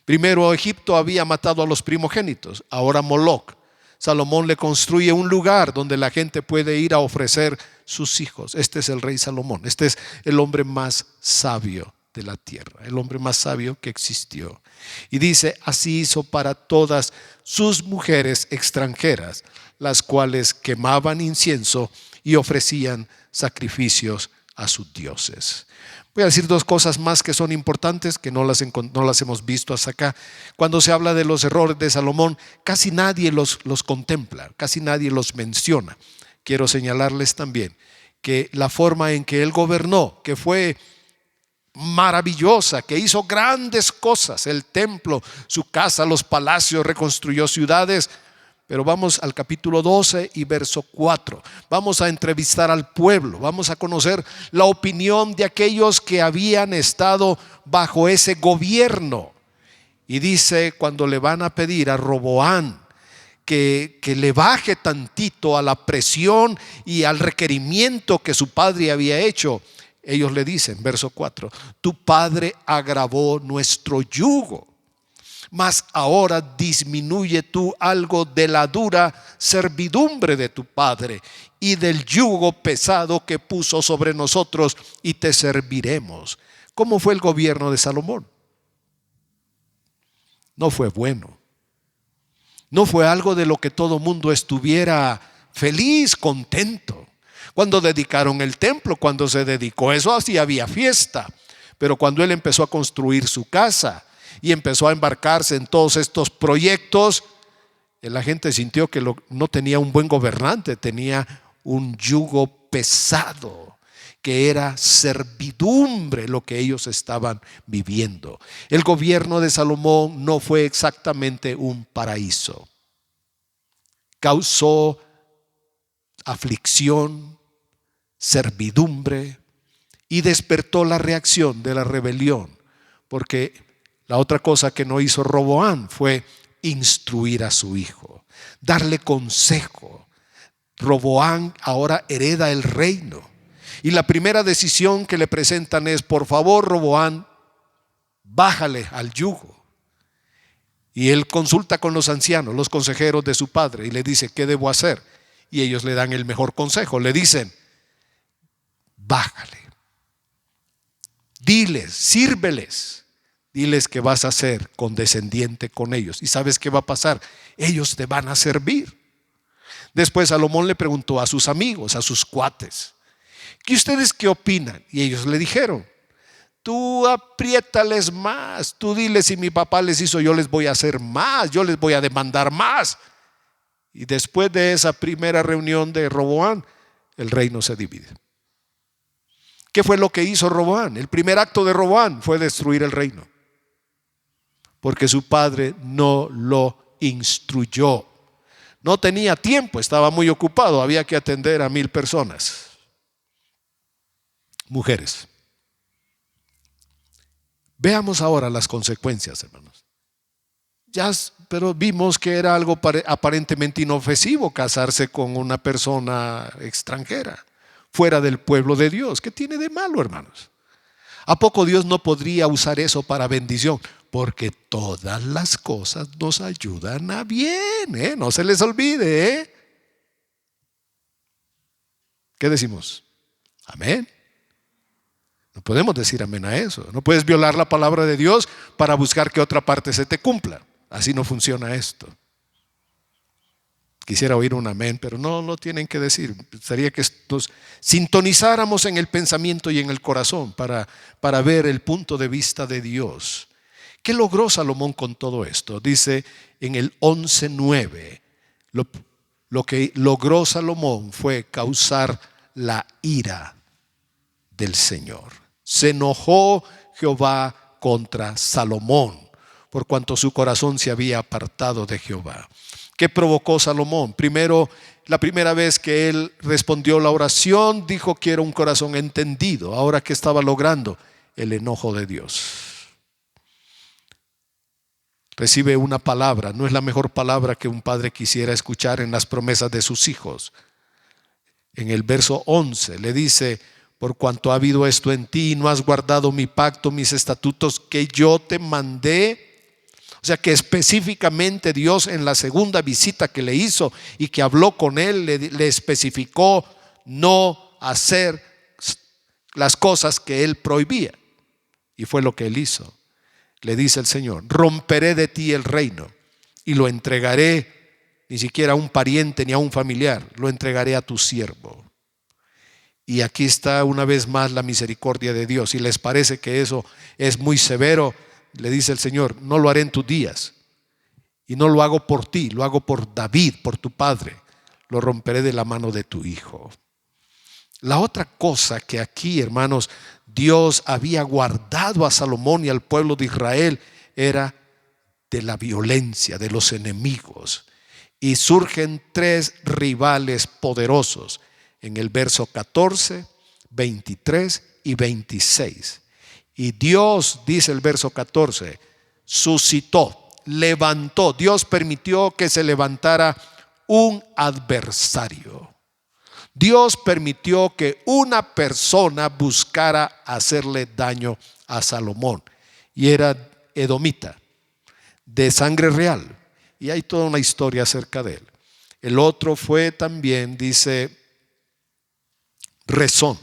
Primero Egipto había matado a los primogénitos, ahora Moloc. Salomón le construye un lugar donde la gente puede ir a ofrecer sus hijos. Este es el rey Salomón, este es el hombre más sabio de la tierra, el hombre más sabio que existió. Y dice, así hizo para todas sus mujeres extranjeras, las cuales quemaban incienso y ofrecían sacrificios a sus dioses. Voy a decir dos cosas más que son importantes, que no las hemos visto hasta acá. Cuando se habla de los errores de Salomón, casi nadie los contempla, casi nadie los menciona. Quiero señalarles también que la forma en que él gobernó, que fue maravillosa, que hizo grandes cosas, el templo, su casa, los palacios, reconstruyó ciudades. Pero vamos al capítulo 12 y verso 4. Vamos a entrevistar al pueblo, vamos a conocer la opinión de aquellos que habían estado bajo ese gobierno. Y dice, cuando le van a pedir a Roboán que le baje tantito a la presión y al requerimiento que su padre había hecho, ellos le dicen, verso 4, tu padre agravó nuestro yugo, mas ahora disminuye tú algo de la dura servidumbre de tu padre y del yugo pesado que puso sobre nosotros, y te serviremos. ¿Cómo fue el gobierno de Salomón? No fue bueno. No fue algo de lo que todo mundo estuviera feliz, contento. Cuando dedicaron el templo, cuando se dedicó eso, así había fiesta. Pero cuando él empezó a construir su casa y empezó a embarcarse en todos estos proyectos, la gente sintió que no tenía un buen gobernante, tenía un yugo pesado que era servidumbre lo que ellos estaban viviendo. El gobierno de Salomón no fue exactamente un paraíso. Causó aflicción, servidumbre, y despertó la reacción de la rebelión, porque la otra cosa que no hizo Roboam fue instruir a su hijo, darle consejo. Roboam ahora hereda el reino, y la primera decisión que le presentan es: por favor, Roboam, bájale al yugo. Y él consulta con los ancianos, los consejeros de su padre, y le dice: ¿qué debo hacer? Y ellos le dan el mejor consejo. Le dicen: bájale, diles, sírveles, diles que vas a ser condescendiente con ellos. ¿Y sabes qué va a pasar? Ellos te van a servir. Después Salomón le preguntó a sus amigos, a sus cuates: ¿y ustedes qué opinan? Y ellos le dijeron: tú apriétales más, tú diles, si mi papá les hizo, yo les voy a hacer más, yo les voy a demandar más. Y después de esa primera reunión de Roboam, el reino se divide. ¿Qué fue lo que hizo Roboam? El primer acto de Roboam fue destruir el reino, porque su padre no lo instruyó. No tenía tiempo, estaba muy ocupado, había que atender a 1000 personas. Mujeres. Veamos ahora las consecuencias, hermanos. Pero vimos que era algo aparentemente inofensivo casarse con una persona extranjera, fuera del pueblo de Dios. ¿Qué tiene de malo, hermanos? ¿A poco Dios no podría usar eso para bendición? Porque todas las cosas nos ayudan a bien, ¿eh? No se les olvide, ¿eh? ¿Qué decimos? Amén. No podemos decir amén a eso. No puedes violar la palabra de Dios para buscar que otra parte se te cumpla. Así no funciona esto. Quisiera oír un amén, pero no lo tienen que decir. Sería que nos sintonizáramos en el pensamiento y en el corazón para ver el punto de vista de Dios. ¿Qué logró Salomón con todo esto? Dice en el 11:9, lo que logró Salomón fue causar la ira del Señor. Se enojó Jehová contra Salomón, por cuanto su corazón se había apartado de Jehová. ¿Qué provocó Salomón? Primero, la primera vez que él respondió la oración, dijo que era un corazón entendido. Ahora, ¿qué estaba logrando? El enojo de Dios. Recibe una palabra, no es la mejor palabra que un padre quisiera escuchar en las promesas de sus hijos. En el verso 11 le dice: por cuanto ha habido esto en ti y no has guardado mi pacto, mis estatutos que yo te mandé. O sea que específicamente Dios, en la segunda visita que le hizo y que habló con él, le especificó no hacer las cosas que él prohibía. Y fue lo que él hizo. Le dice el Señor: romperé de ti el reino y lo entregaré, ni siquiera a un pariente ni a un familiar, lo entregaré a tu siervo. Y aquí está una vez más la misericordia de Dios. Si les parece que eso es muy severo, le dice el Señor: no lo haré en tus días. Y no lo hago por ti, lo hago por David, por tu padre. Lo romperé de la mano de tu hijo. La otra cosa que aquí, hermanos, Dios había guardado a Salomón y al pueblo de Israel era de la violencia, de los enemigos. Y surgen 3 rivales poderosos en el verso 14, 23 y 26. Y Dios, dice el verso 14, suscitó, levantó. Dios permitió que se levantara un adversario. Dios permitió que una persona buscara hacerle daño a Salomón. Y era edomita, de sangre real. Y hay toda una historia acerca de él. El otro fue también, dice, Rezón,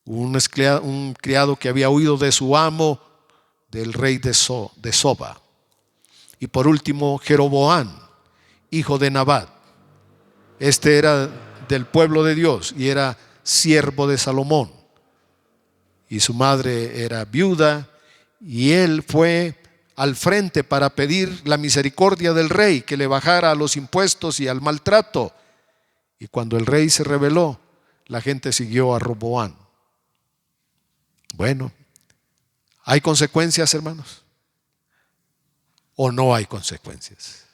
un criado que había huido de su amo, del rey de Soba. Y por último, Jeroboam, hijo de Nabat. Este era del pueblo de Dios y era siervo de Salomón. Y su madre era viuda, y él fue al frente para pedir la misericordia del rey, que le bajara a los impuestos y al maltrato. Y cuando el rey se rebeló, la gente siguió a Roboam. Bueno, ¿hay consecuencias, hermanos? ¿O no hay consecuencias?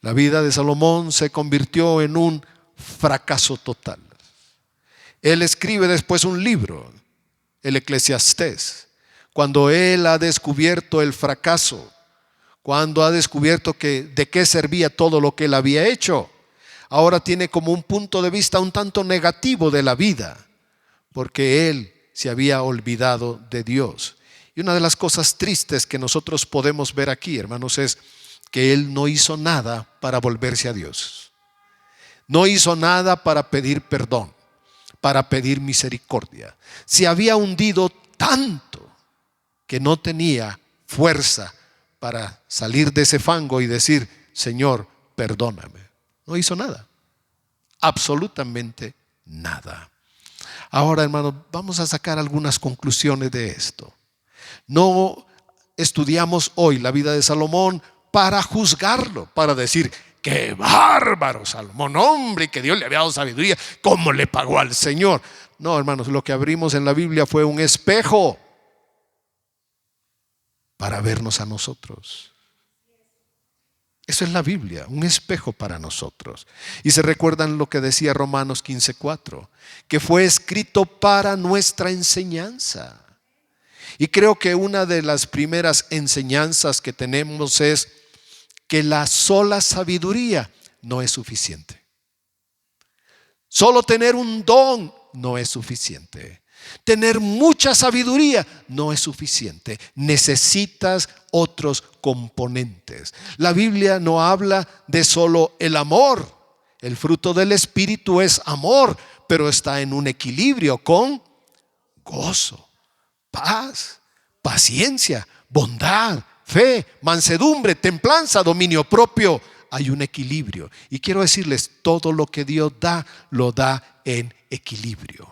La vida de Salomón se convirtió en un fracaso total. Él escribe después un libro, el Eclesiastés, cuando él ha descubierto el fracaso, cuando ha descubierto que de qué servía todo lo que él había hecho. Ahora tiene como un punto de vista un tanto negativo de la vida, porque él se había olvidado de Dios. Y una de las cosas tristes que nosotros podemos ver aquí, hermanos, es que él no hizo nada para volverse a Dios. No hizo nada para pedir perdón, para pedir misericordia. Se había hundido tanto que no tenía fuerza para salir de ese fango y decir: Señor, perdóname. No hizo nada, absolutamente nada. Ahora, hermanos, vamos a sacar algunas conclusiones de esto. No estudiamos hoy la vida de Salomón para juzgarlo, para decir: qué bárbaro Salomón, hombre, que Dios le había dado sabiduría, cómo le pagó al Señor. No, hermanos, lo que abrimos en la Biblia fue un espejo para vernos a nosotros. Eso es la Biblia, un espejo para nosotros. Y se recuerdan lo que decía Romanos 15:4, que fue escrito para nuestra enseñanza. Y creo que una de las primeras enseñanzas que tenemos es que la sola sabiduría no es suficiente. Solo tener un don no es suficiente. Tener mucha sabiduría no es suficiente. Necesitas otros componentes. La Biblia no habla de solo el amor. El fruto del Espíritu es amor, pero está en un equilibrio con gozo, paz, paciencia, bondad, fe, mansedumbre, templanza, dominio propio. Hay un equilibrio. Y quiero decirles, todo lo que Dios da, lo da en equilibrio.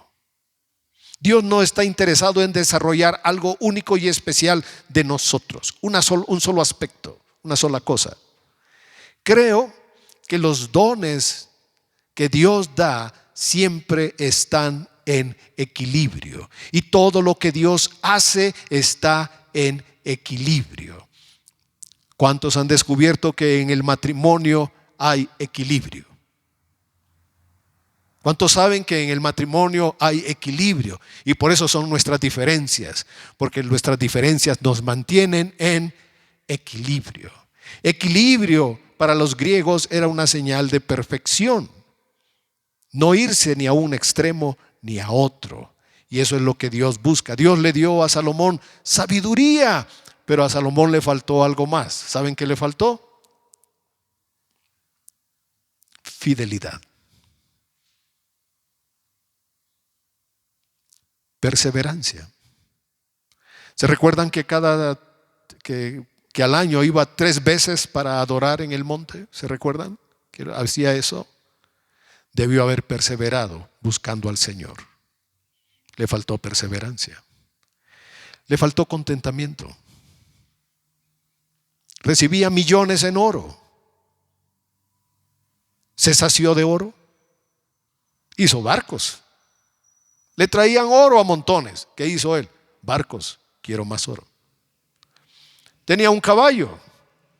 Dios no está interesado en desarrollar algo único y especial de nosotros, un solo aspecto, una sola cosa. Creo que los dones que Dios da siempre están en equilibrio, y todo lo que Dios hace está en equilibrio. ¿Cuántos han descubierto que en el matrimonio hay equilibrio? ¿Cuántos saben que en el matrimonio hay equilibrio? Y por eso son nuestras diferencias, porque nuestras diferencias nos mantienen en equilibrio. Equilibrio para los griegos era una señal de perfección. No irse ni a un extremo ni a otro. Y eso es lo que Dios busca. Dios le dio a Salomón sabiduría, pero a Salomón le faltó algo más. ¿Saben qué le faltó? Fidelidad. Perseverancia. ¿Se recuerdan que que al año iba 3 veces para adorar en el monte? ¿Se recuerdan que hacía eso? Debió haber perseverado buscando al Señor. Le faltó perseverancia. Le faltó contentamiento. Recibía millones en oro. Se sació de oro. Hizo barcos. Le traían oro a montones. ¿Qué hizo él? Barcos. Quiero más oro. Tenía un caballo.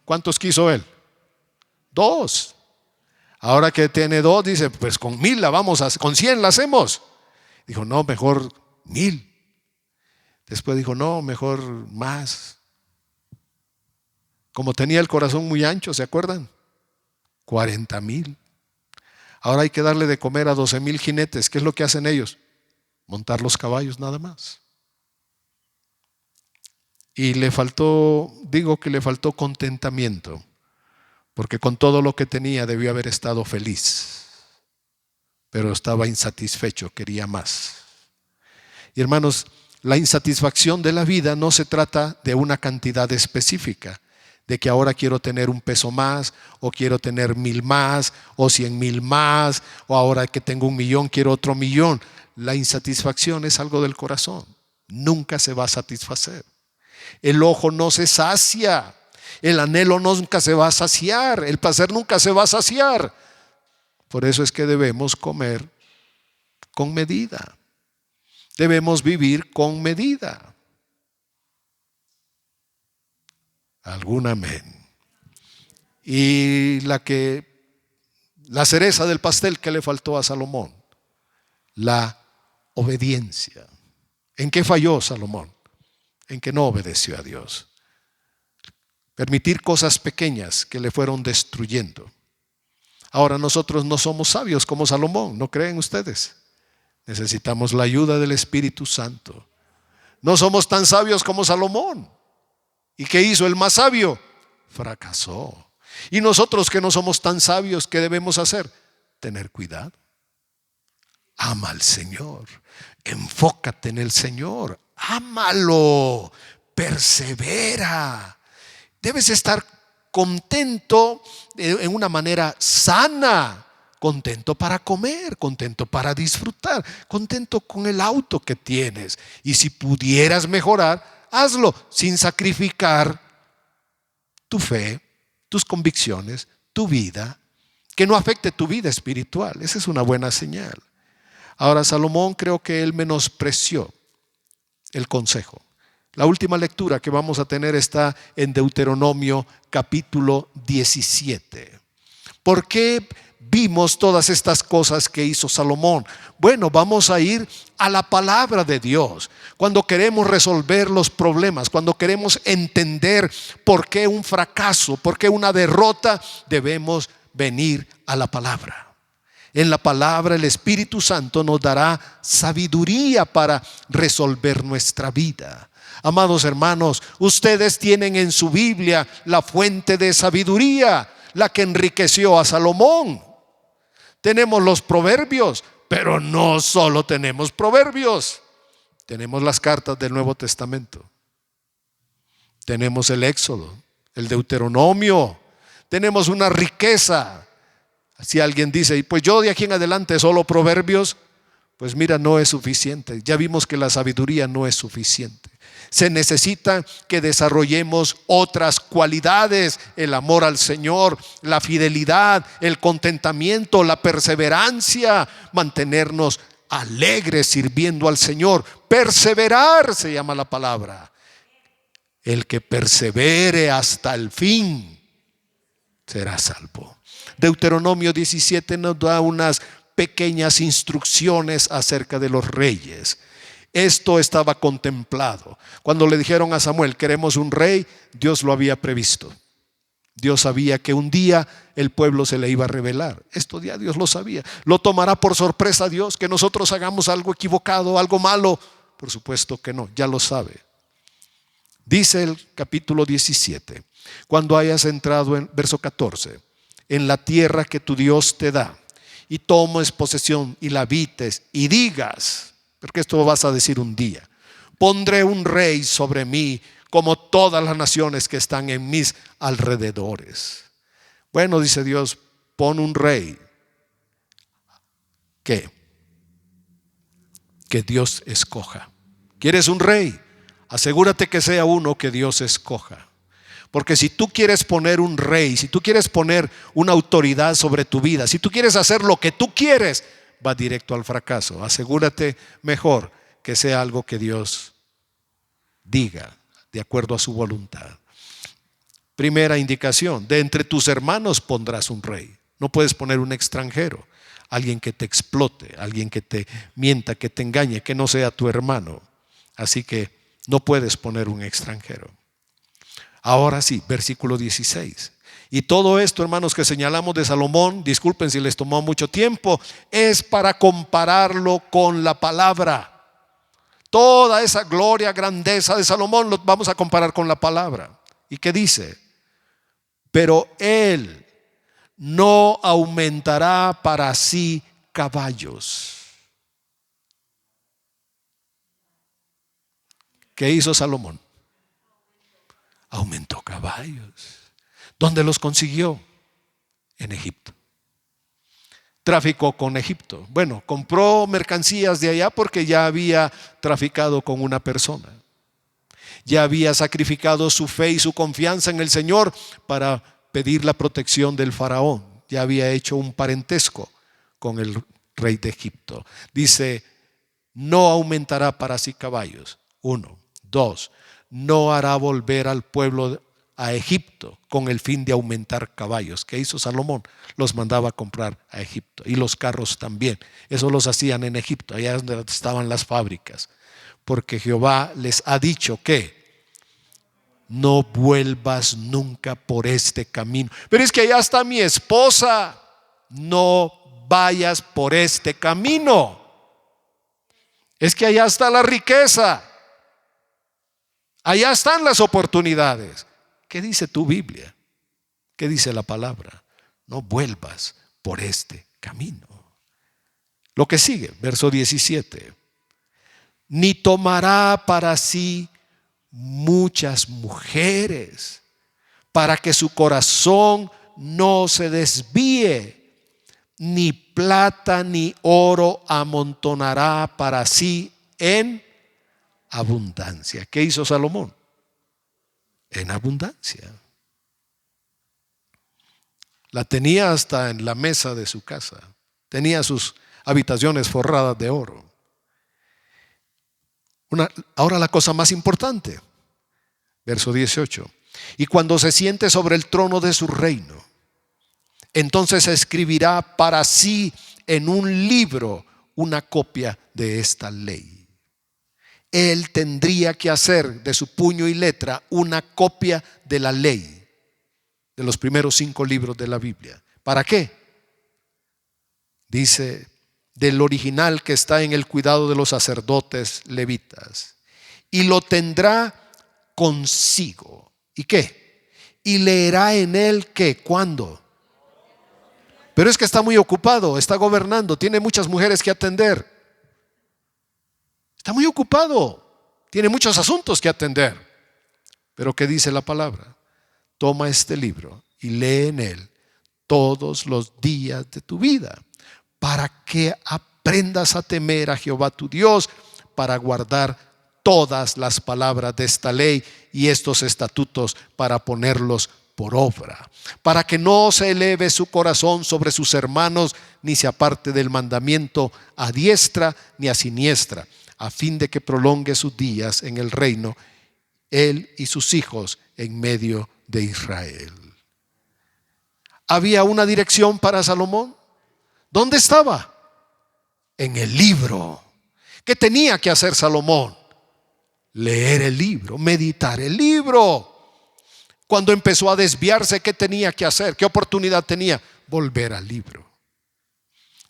¿Cuántos quiso él? 2. Ahora que tiene 2, dice: pues con 1000 con 100 la hacemos. Dijo: no, mejor 1000. Después dijo: no, mejor más. Como tenía el corazón muy ancho, ¿se acuerdan? 40,000. Ahora hay que darle de comer a 12,000 jinetes. ¿Qué es lo que hacen ellos? Montar los caballos nada más. Y le faltó contentamiento, porque con todo lo que tenía debió haber estado feliz, pero estaba insatisfecho, quería más. Y hermanos, la insatisfacción de la vida no se trata de una cantidad específica, de que ahora quiero tener un peso más, o quiero tener 1000 más, o 100,000 más, o ahora que tengo 1,000,000 quiero otro 1,000,000. La insatisfacción es algo del corazón. Nunca se va a satisfacer. El ojo no se sacia. El anhelo nunca se va a saciar. El placer nunca se va a saciar. Por eso es que debemos comer con medida. Debemos vivir con medida. Algún amén. Y la cereza del pastel que le faltó a Salomón, la obediencia. ¿En qué falló Salomón? En que no obedeció a Dios. Permitir cosas pequeñas que le fueron destruyendo. Ahora nosotros no somos sabios como Salomón, ¿no creen ustedes? Necesitamos la ayuda del Espíritu Santo. No somos tan sabios como Salomón. ¿Y qué hizo el más sabio? Fracasó. Y nosotros que no somos tan sabios, ¿qué debemos hacer? Tener cuidado. Ama al Señor. Enfócate en el Señor. Ámalo. Persevera. Debes estar contento en una manera sana. Contento para comer, contento para disfrutar, contento con el auto que tienes. Y si pudieras mejorar, hazlo sin sacrificar tu fe, tus convicciones, tu vida, que no afecte tu vida espiritual. Esa es una buena señal. Ahora Salomón, creo que él menospreció el consejo. La última lectura que vamos a tener está en Deuteronomio capítulo 17. ¿Por qué vimos todas estas cosas que hizo Salomón? Bueno, vamos a ir a la palabra de Dios. Cuando queremos resolver los problemas, cuando queremos entender por qué un fracaso, por qué una derrota, debemos venir a la palabra. En la palabra el Espíritu Santo nos dará sabiduría para resolver nuestra vida. Amados hermanos, ustedes tienen en su Biblia la fuente de sabiduría, la que enriqueció a Salomón. Tenemos los proverbios, pero no solo tenemos proverbios. Tenemos las cartas del Nuevo Testamento. Tenemos el Éxodo, el Deuteronomio. Tenemos una riqueza. Si alguien dice, pues yo de aquí en adelante solo proverbios, pues mira, no es suficiente. Ya vimos que la sabiduría no es suficiente. Se necesita que desarrollemos otras cualidades: el amor al Señor, la fidelidad, el contentamiento, la perseverancia, mantenernos alegres sirviendo al Señor. Perseverar se llama la palabra. El que persevere hasta el fin será salvo. Deuteronomio 17 nos da unas pequeñas instrucciones acerca de los reyes. Esto estaba contemplado. Cuando le dijeron a Samuel, queremos un rey, Dios lo había previsto. Dios sabía que un día el pueblo se le iba a rebelar. Esto ya Dios lo sabía. ¿Lo tomará por sorpresa Dios que nosotros hagamos algo equivocado, algo malo? Por supuesto que no, ya lo sabe. Dice el capítulo 17, cuando hayas entrado en verso 14, en la tierra que tu Dios te da, y tomes posesión y la habites, y digas, porque esto lo vas a decir un día, pondré un rey sobre mí como todas las naciones que están en mis alrededores. Bueno, dice Dios, pon un rey. ¿Qué? Que Dios escoja. ¿Quieres un rey? Asegúrate que sea uno que Dios escoja. Porque si tú quieres poner un rey, si tú quieres poner una autoridad sobre tu vida, si tú quieres hacer lo que tú quieres, va directo al fracaso. Asegúrate mejor que sea algo que Dios diga de acuerdo a su voluntad. Primera indicación: de entre tus hermanos pondrás un rey. No puedes poner un extranjero, alguien que te explote, alguien que te mienta, que te engañe, que no sea tu hermano. Así que no puedes poner un extranjero. Ahora sí, versículo 16. Y todo esto, hermanos, que señalamos de Salomón, disculpen si les tomó mucho tiempo, es para compararlo con la palabra. Toda esa gloria, grandeza de Salomón lo vamos a comparar con la palabra. ¿Y qué dice? Pero él no aumentará para sí caballos. ¿Qué hizo Salomón? Aumentó caballos. ¿Dónde los consiguió? En Egipto. Traficó con Egipto. Bueno, compró mercancías de allá porque ya había traficado con una persona. Ya había sacrificado su fe y su confianza en el Señor para pedir la protección del faraón. Ya había hecho un parentesco con el rey de Egipto. Dice, no aumentará para sí caballos. 1. 2. No hará volver al pueblo a Egipto con el fin de aumentar caballos. ¿Qué hizo Salomón? Los mandaba a comprar a Egipto, y los carros también. Eso los hacían en Egipto, allá donde estaban las fábricas. Porque Jehová les ha dicho que no vuelvas nunca por este camino. Pero es que allá está mi esposa. No vayas por este camino. Es que allá está la riqueza. Allá están las oportunidades. ¿Qué dice tu Biblia? ¿Qué dice la palabra? No vuelvas por este camino. Lo que sigue, verso 17. Ni tomará para sí muchas mujeres, para que su corazón no se desvíe, ni plata ni oro amontonará para sí en abundancia. ¿Qué hizo Salomón? En abundancia. La tenía hasta en la mesa de su casa. Tenía sus habitaciones forradas de oro. Ahora la cosa más importante, verso 18. Y cuando se siente sobre el trono de su reino, entonces escribirá para sí en un libro una copia de esta ley. Él tendría que hacer de su puño y letra una copia de la ley, de los primeros 5 libros de la Biblia. ¿Para qué? Dice, del original que está en el cuidado de los sacerdotes levitas, y lo tendrá consigo. ¿Y qué? Y leerá en él ¿qué? ¿Cuándo? Pero es que está muy ocupado, está gobernando, tiene muchas mujeres que atender. Está muy ocupado, tiene muchos asuntos que atender. Pero ¿qué dice la palabra? Toma este libro y lee en él todos los días de tu vida, para que aprendas a temer a Jehová tu Dios, para guardar todas las palabras de esta ley y estos estatutos, para ponerlos por obra, para que no se eleve su corazón sobre sus hermanos, ni se aparte del mandamiento a diestra ni a siniestra, a fin de que prolongue sus días en el reino, él y sus hijos en medio de Israel. Había una dirección para Salomón. ¿Dónde estaba? En el libro. ¿Qué tenía que hacer Salomón? Leer el libro, meditar el libro. Cuando empezó a desviarse, ¿qué tenía que hacer? ¿Qué oportunidad tenía? Volver al libro.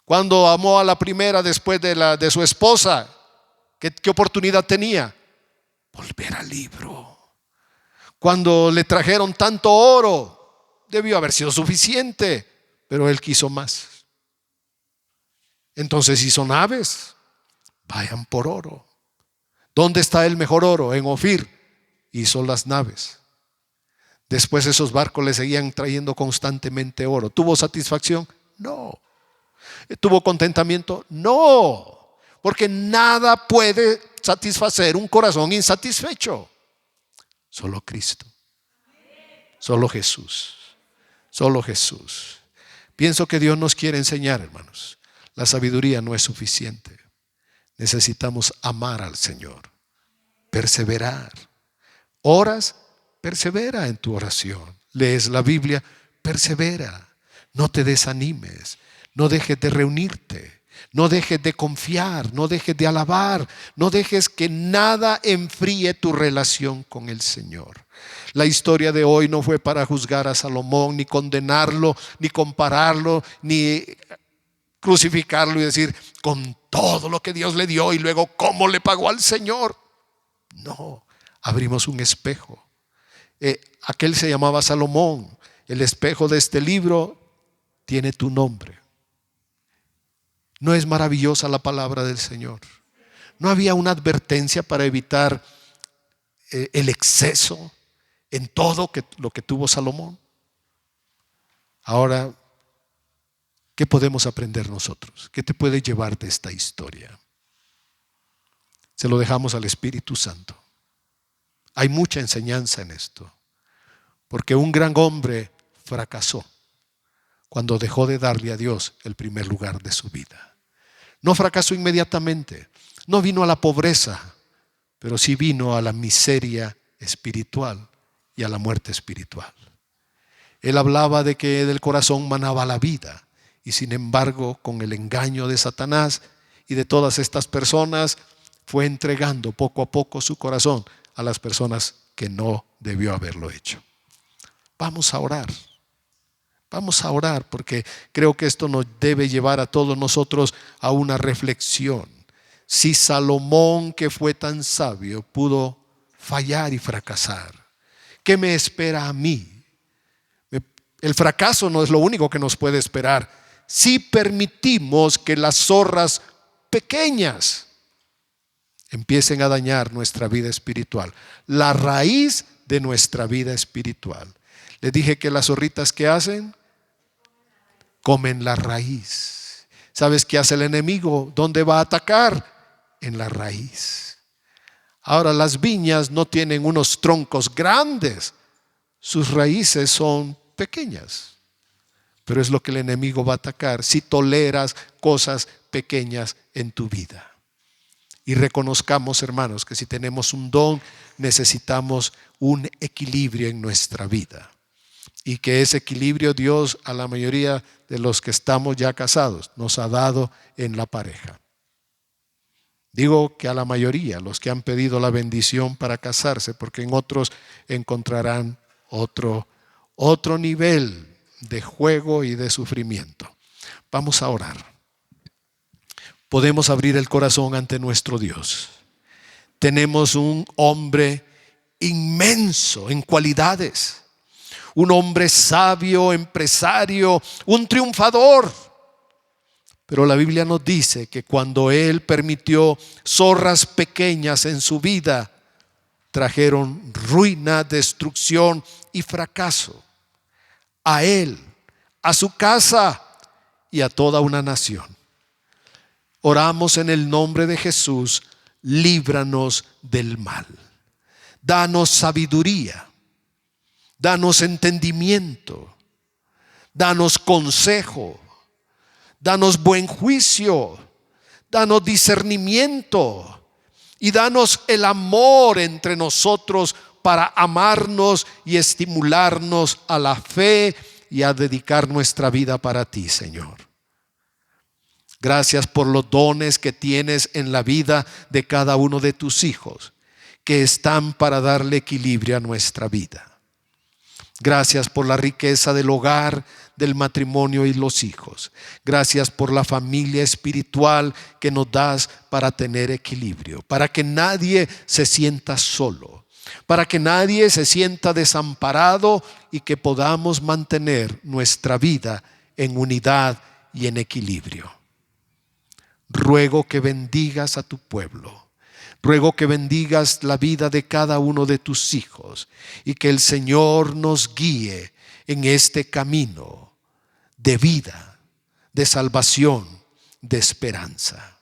Cuando amó a la primera después de su esposa, ¿qué oportunidad tenía? Volver al libro. Cuando le trajeron tanto oro, debió haber sido suficiente, pero él quiso más. Entonces hizo naves, vayan por oro. ¿Dónde está el mejor oro? En Ofir. Hizo las naves. Después esos barcos le seguían trayendo constantemente oro. ¿Tuvo satisfacción? No. ¿Tuvo contentamiento? No. Porque nada puede satisfacer un corazón insatisfecho. Solo Cristo. Solo Jesús. Solo Jesús. Pienso que Dios nos quiere enseñar, hermanos. La sabiduría no es suficiente. Necesitamos amar al Señor, perseverar. Oras, persevera en tu oración. Lees la Biblia, persevera. No te desanimes, no dejes de reunirte, no dejes de confiar, no dejes de alabar, no dejes que nada enfríe tu relación con el Señor. La historia de hoy no fue para juzgar a Salomón, ni condenarlo, ni compararlo, ni crucificarlo y decir con todo lo que Dios le dio y luego cómo le pagó al Señor. No, abrimos un espejo. Aquel se llamaba Salomón. El espejo de este libro tiene tu nombre. ¿No es maravillosa la palabra del Señor? ¿No había una advertencia para evitar el exceso en todo lo que tuvo Salomón? Ahora, ¿qué podemos aprender nosotros? ¿Qué te puede llevar de esta historia? Se lo dejamos al Espíritu Santo. Hay mucha enseñanza en esto, porque un gran hombre fracasó cuando dejó de darle a Dios el primer lugar de su vida. No fracasó inmediatamente, no vino a la pobreza, pero sí vino a la miseria espiritual y a la muerte espiritual. Él hablaba de que del corazón manaba la vida, y sin embargo, con el engaño de Satanás y de todas estas personas, fue entregando poco a poco su corazón a las personas que no debió haberlo hecho. Vamos a orar. Vamos a orar, porque creo que esto nos debe llevar a todos nosotros a una reflexión. Si Salomón, que fue tan sabio, pudo fallar y fracasar, ¿qué me espera a mí? El fracaso no es lo único que nos puede esperar si permitimos que las zorras pequeñas empiecen a dañar nuestra vida espiritual, la raíz de nuestra vida espiritual. Les dije que las zorritas, ¿qué hacen? Comen la raíz. ¿Sabes qué hace el enemigo? ¿Dónde va a atacar? En la raíz. Ahora, las viñas no tienen unos troncos grandes, sus raíces son pequeñas, pero es lo que el enemigo va a atacar si toleras cosas pequeñas en tu vida. Y reconozcamos, hermanos, que si tenemos un don, necesitamos un equilibrio en nuestra vida. Y que ese equilibrio Dios a la mayoría de los que estamos ya casados nos ha dado en la pareja. Digo que a la mayoría, los que han pedido la bendición para casarse, porque en otros encontrarán otro nivel de juego y de sufrimiento. Vamos a orar. Podemos abrir el corazón ante nuestro Dios. Tenemos un hombre inmenso en cualidades. Un hombre sabio, empresario, un triunfador. Pero la Biblia nos dice que cuando él permitió zorras pequeñas en su vida, trajeron ruina, destrucción y fracaso a él, a su casa y a toda una nación. Oramos en el nombre de Jesús, líbranos del mal. Danos sabiduría. Danos entendimiento, danos consejo, danos buen juicio, danos discernimiento y danos el amor entre nosotros para amarnos y estimularnos a la fe y a dedicar nuestra vida para ti, Señor. Gracias por los dones que tienes en la vida de cada uno de tus hijos, que están para darle equilibrio a nuestra vida. Gracias por la riqueza del hogar, del matrimonio y los hijos. Gracias por la familia espiritual que nos das para tener equilibrio, para que nadie se sienta solo, para que nadie se sienta desamparado y que podamos mantener nuestra vida en unidad y en equilibrio. Ruego que bendigas a tu pueblo. Ruego que bendigas la vida de cada uno de tus hijos y que el Señor nos guíe en este camino de vida, de salvación, de esperanza.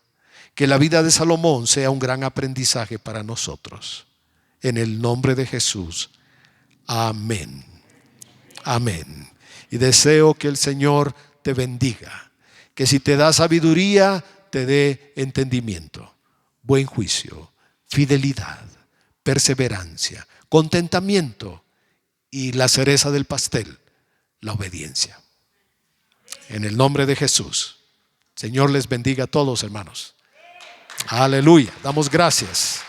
Que la vida de Salomón sea un gran aprendizaje para nosotros. En el nombre de Jesús. Amén. Amén. Y deseo que el Señor te bendiga. Que si te da sabiduría, te dé entendimiento, buen juicio, fidelidad, perseverancia, contentamiento y la cereza del pastel, la obediencia. En el nombre de Jesús. Señor les bendiga a todos, hermanos. Aleluya. Damos gracias.